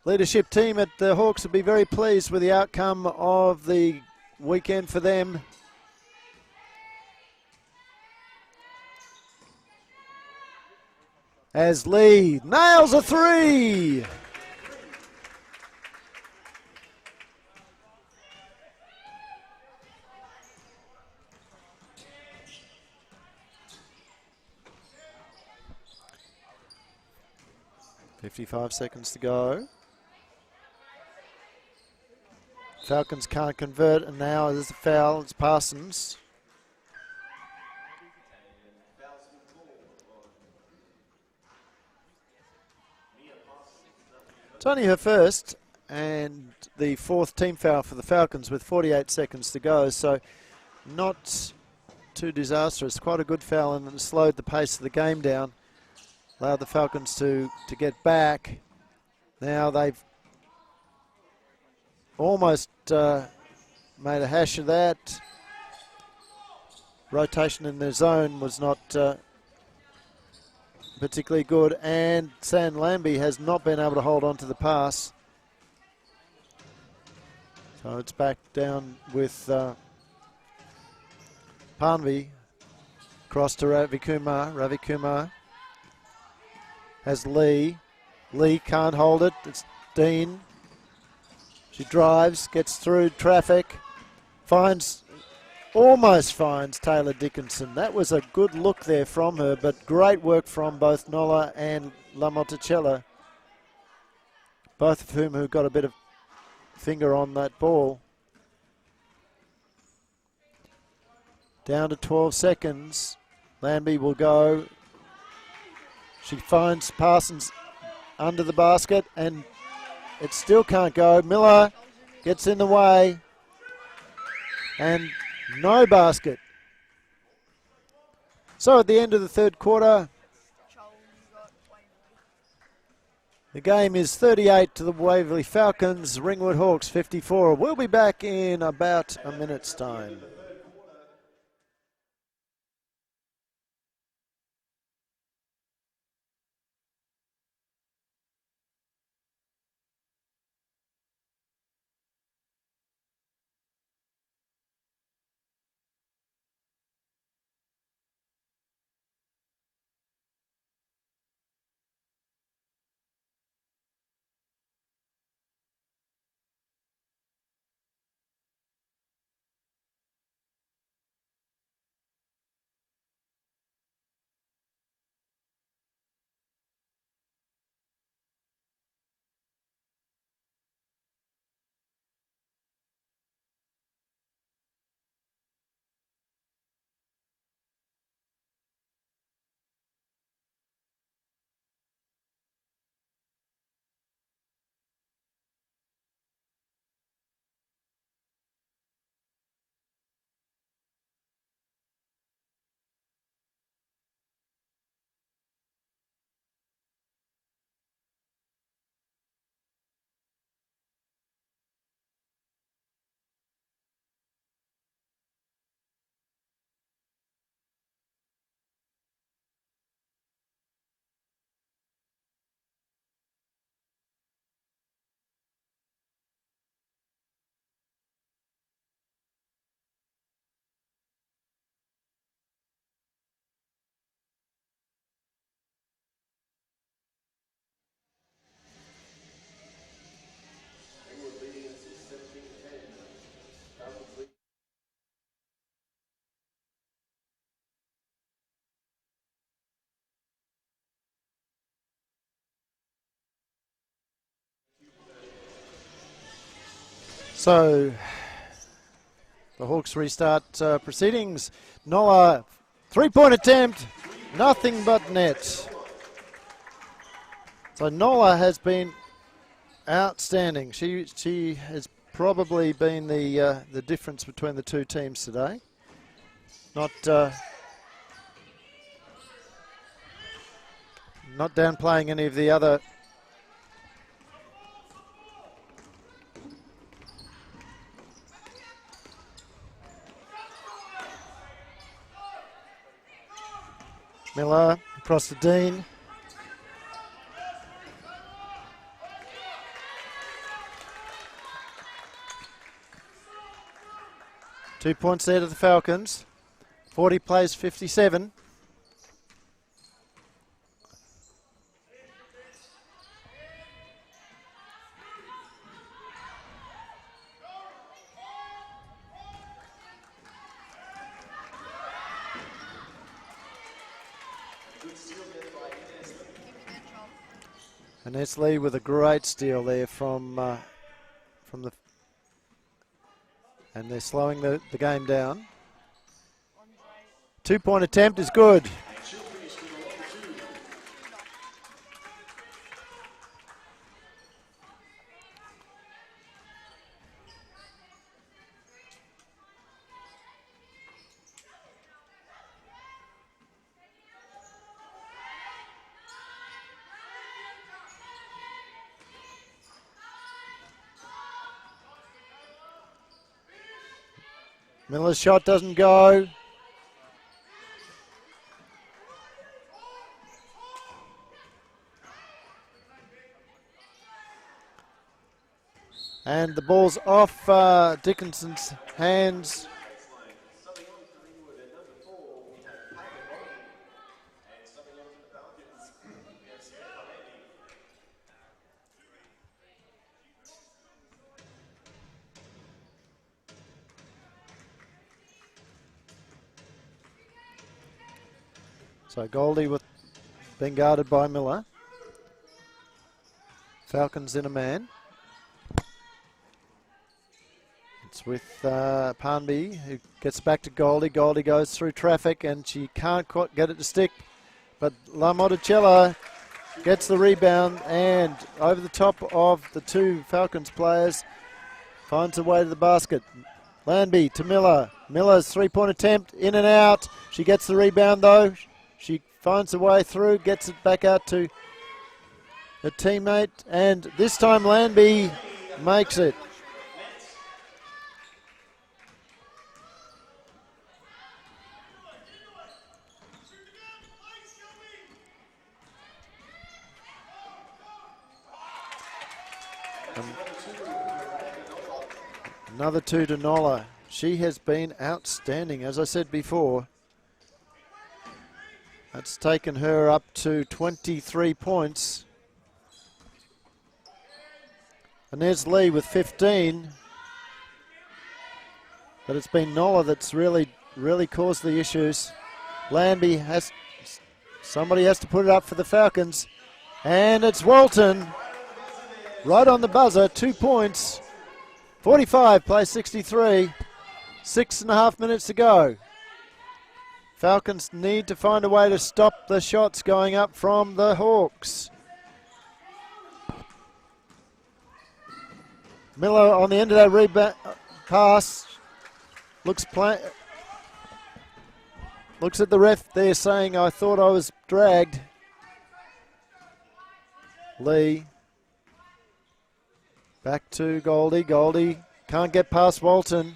leadership team at the Hawks will be very pleased with the outcome of the weekend for them. As Lee nails a 3. .55 seconds to go. Falcons can't convert, and now there's a foul. It's Parsons. It's only her first and the 4th team foul for the Falcons with 48 seconds to go, so not too disastrous. Quite a good foul, and it slowed the pace of the game down. Allowed the Falcons to get back. Now they've almost made a hash of that. Rotation in their zone was not particularly good, and San Lambie has not been able to hold on to the pass. So it's back down with Parnvi. Cross to Ravi Kumar. Ravi Kumar has Lee. Lee can't hold it. It's Dean. She drives, gets through traffic, almost finds Taylor Dickinson. That was a good look there from her, but great work from both Nola and La Monticello, both of whom who got a bit of finger on that ball. Down to 12 seconds. Lambie will go. She finds Parsons under the basket, and it still can't go. Miller gets in the way, and no basket. So at the end of the third quarter, the game is 38 to the Waverley Falcons, Ringwood Hawks 54. We'll be back in about a minute's time. So the Hawks restart proceedings. Nola, 3-point attempt, nothing but net. So Nola has been outstanding. She has probably been the difference between the two teams today. Not downplaying any of the other Miller across to Dean. Two points there to the Falcons. 40 plays 57. And Esley with a great steal there from the, and they're slowing the game down. 2-point attempt is good. Miller's shot doesn't go. And the ball's off Dickinson's hands. So Goldie with being guarded by Miller. Falcons in a man. It's with Parnby, who gets back to Goldie. Goldie goes through traffic and she can't quite get it to stick. But La Monticello gets the rebound and over the top of the two Falcons players finds a way to the basket. Landby to Miller. Miller's three-point attempt, in and out. She gets the rebound though. She finds a way through, gets it back out to her teammate, and this time Landby makes it. Another two to Nola. She has been outstanding, as I said before. That's taken her up to 23 points. Inez Lee with 15. But it's been Nola that's really caused the issues. Landby somebody has to put it up for the Falcons. And it's Walton. Right on the buzzer, 2 points. 45 plays 63. 6.5 minutes to go. Falcons need to find a way to stop the shots going up from the Hawks. Miller on the end of that rebound pass looks at the ref there saying, I thought I was dragged. Lee back to Goldie. Goldie can't get past Walton.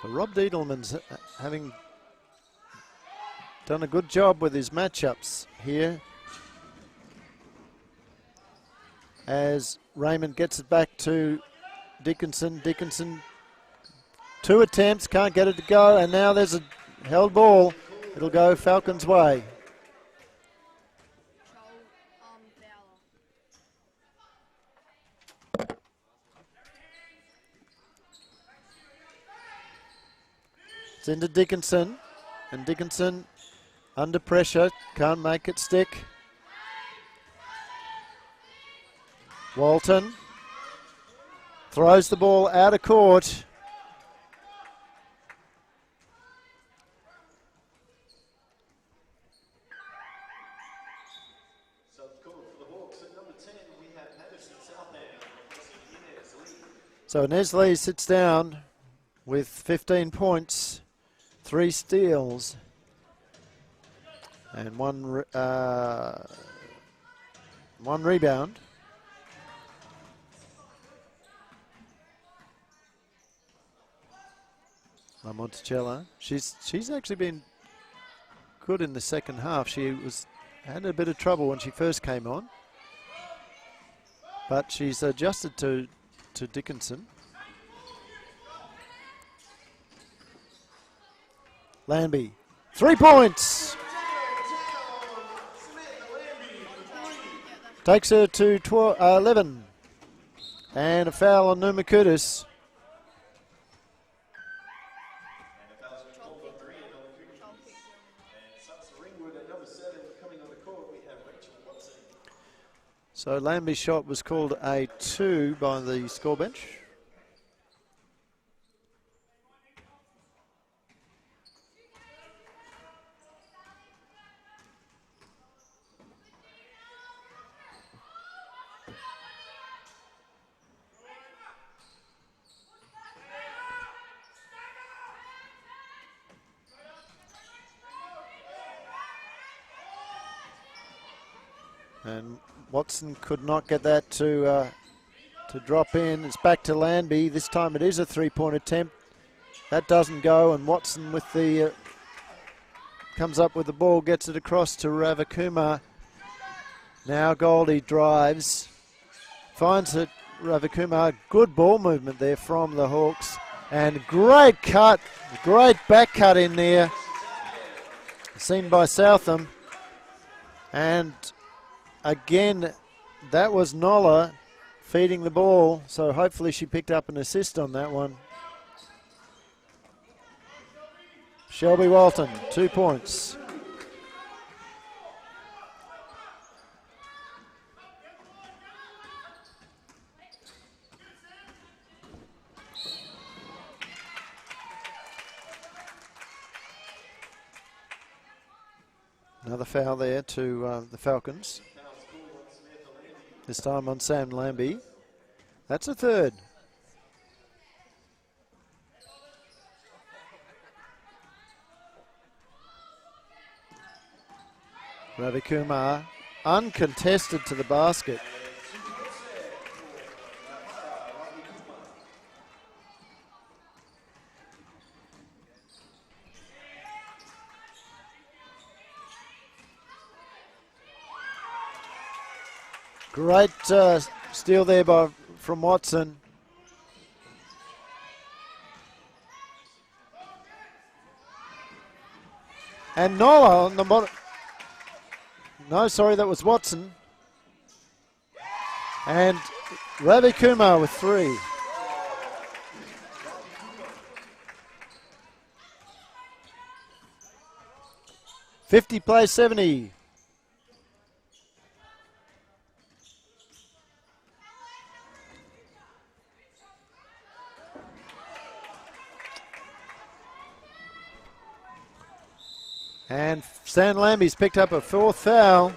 So Rob Diedelman's having done a good job with his matchups here. As Raymond gets it back to Dickinson. Dickinson, 2 attempts, can't get it to go, and now there's a held ball. It'll go Falcons' way. It's into Dickinson, and Dickinson under pressure, can't make it stick. Walton throws the ball out of court. So Inez Lee sits down with 15 points, 3 steals. And one rebound. Monticello. She's actually been good in the second half. She had a bit of trouble when she first came on, but she's adjusted to Dickinson. Lambie, 3 points. Takes her to 11. And a foul on Numa Curtis. So Lambie's shot was called a 2 by the score bench. And Watson could not get that to drop in. It's back to Lambie. This time it is a 3-point attempt. That doesn't go, and Watson with the comes up with the ball, gets it across to Ravicuma. Now Goldie drives, finds it. Ravicuma, good ball movement there from the Hawks, and great cut, great back cut in there, seen by Southam, and again, that was Nola feeding the ball, so hopefully she picked up an assist on that one. Shelby Walton, 2 points. Another foul there to the Falcons. This time on Sam Lambie. That's a 3rd. Ravikumar uncontested to the basket. Great steal there from Watson. And Nola on the bottom. No, sorry, that was Watson. And Ravi Kumar with 3. '50 plays 70. And Stan Lambie's picked up a 4th foul,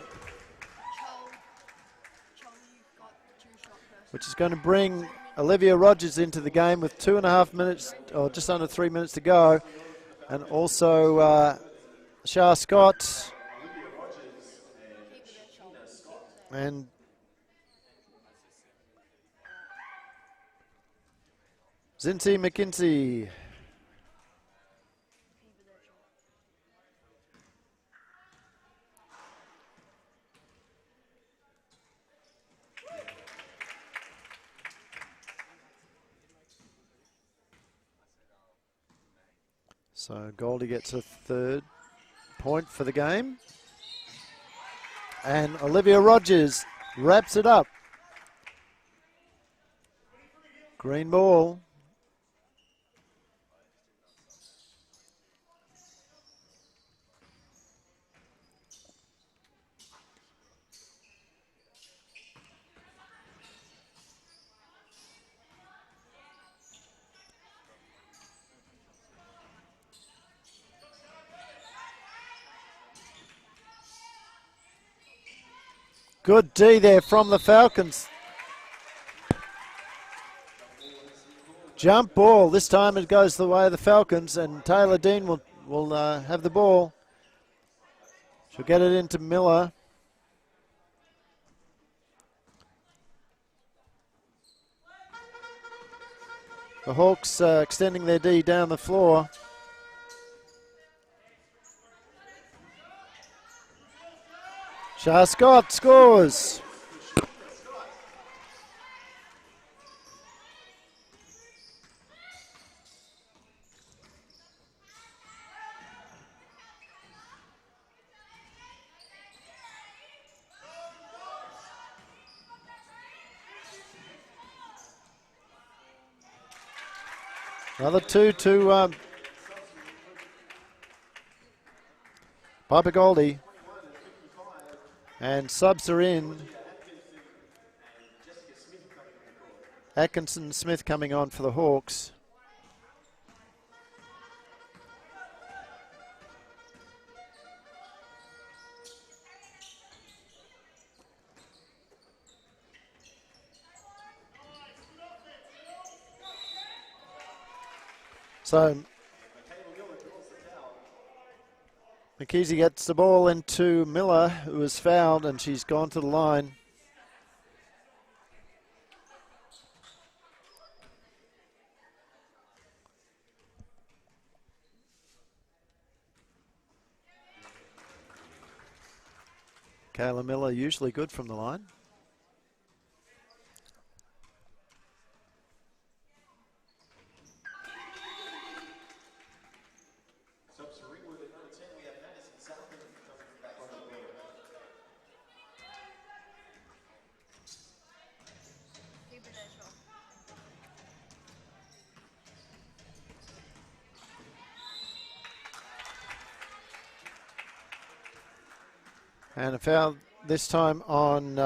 which is going to bring Olivia Rogers into the game with 2.5 minutes, or just under 3 minutes to go. And also Shah Scott and Zinzi McKinsey. So Goldie gets a 3rd point for the game. And Olivia Rogers wraps it up. Green ball. Good D there from the Falcons. Jump ball. This time it goes the way of the Falcons, and Taylor Dean will will have the ball. She'll get it into Miller. The Hawks extending their D down the floor. Shah Scott scores. Another 2 to Piper Goldie. And subs are in. Atkinson Smith coming on for the Hawks. So McKeesey gets the ball into Miller, who was fouled, and she's gone to the line. Kayla Miller usually good from the line. And a foul this time on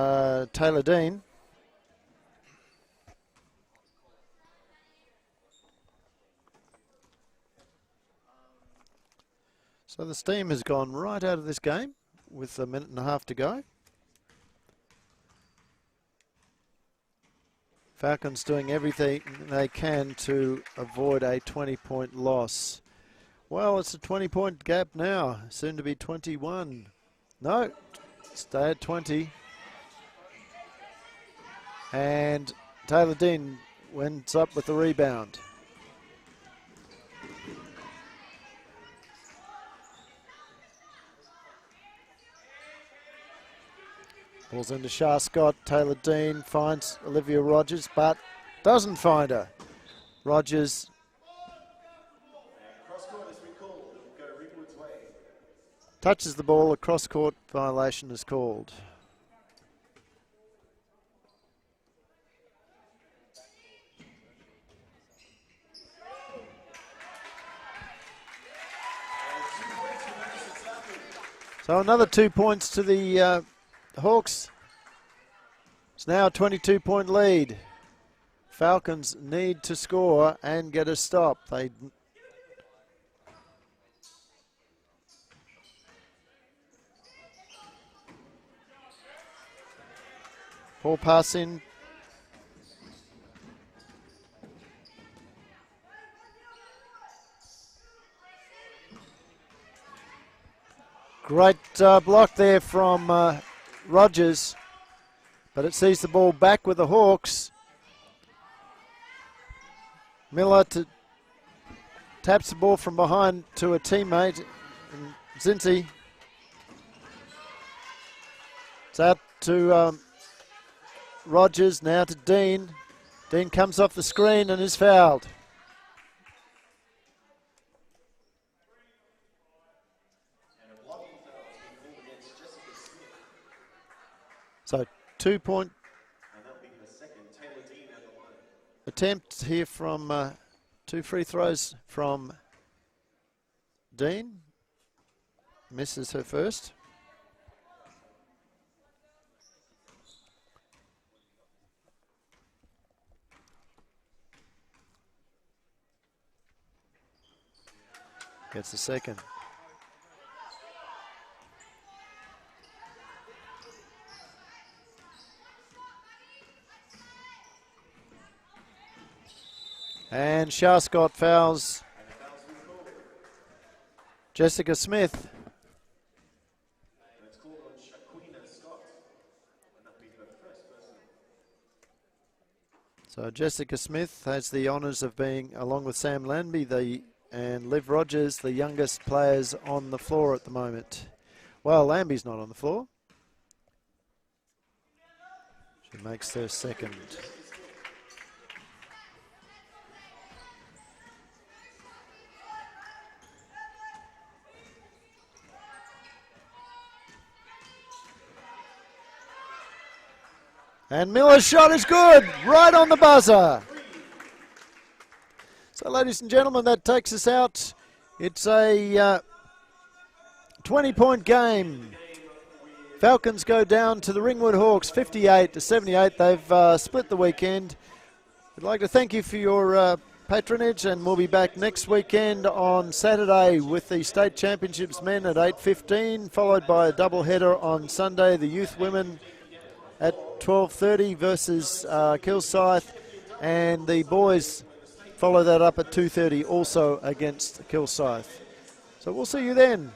Taylor Dean. So the steam has gone right out of this game with a minute and a half to go. Falcons doing everything they can to avoid a 20-point loss. Well, it's a 20-point gap now, soon to be 21. No, stay at 20. And Taylor Dean went up with the rebound. Ball's into Shah Scott. Taylor Dean finds Olivia Rogers, but doesn't find her. Rogers touches the ball. A cross-court violation is called. So another 2 points to the Hawks. It's now a 22-point lead. Falcons need to score and get a stop. Ball pass in. Great block there from Rogers, but it sees the ball back with the Hawks. Miller taps the ball from behind to a teammate, Zinzi. It's out to Rogers, now to Dean. Dean comes off the screen and is fouled. So 2-point attempt here from 2 free throws from Dean. Misses her first. Gets the second. And Shah Scott fouls Jessica Smith. So Jessica Smith has the honours of being, along with Sam Lanby and Liv Rogers, the youngest players on the floor at the moment. Well, Lanby's not on the floor. She makes her second. And Miller's shot is good, right on the buzzer. So, ladies and gentlemen, that takes us out. It's a 20-point game. Falcons go down to the Ringwood Hawks, 58-78. They've split the weekend. We'd like to thank you for your patronage, and we'll be back next weekend on Saturday with the State Championships men at 8:15, followed by a doubleheader on Sunday, the youth women at 12:30 versus Kilsyth, and the boys follow that up at 2:30 also against Kilsyth. So we'll see you then.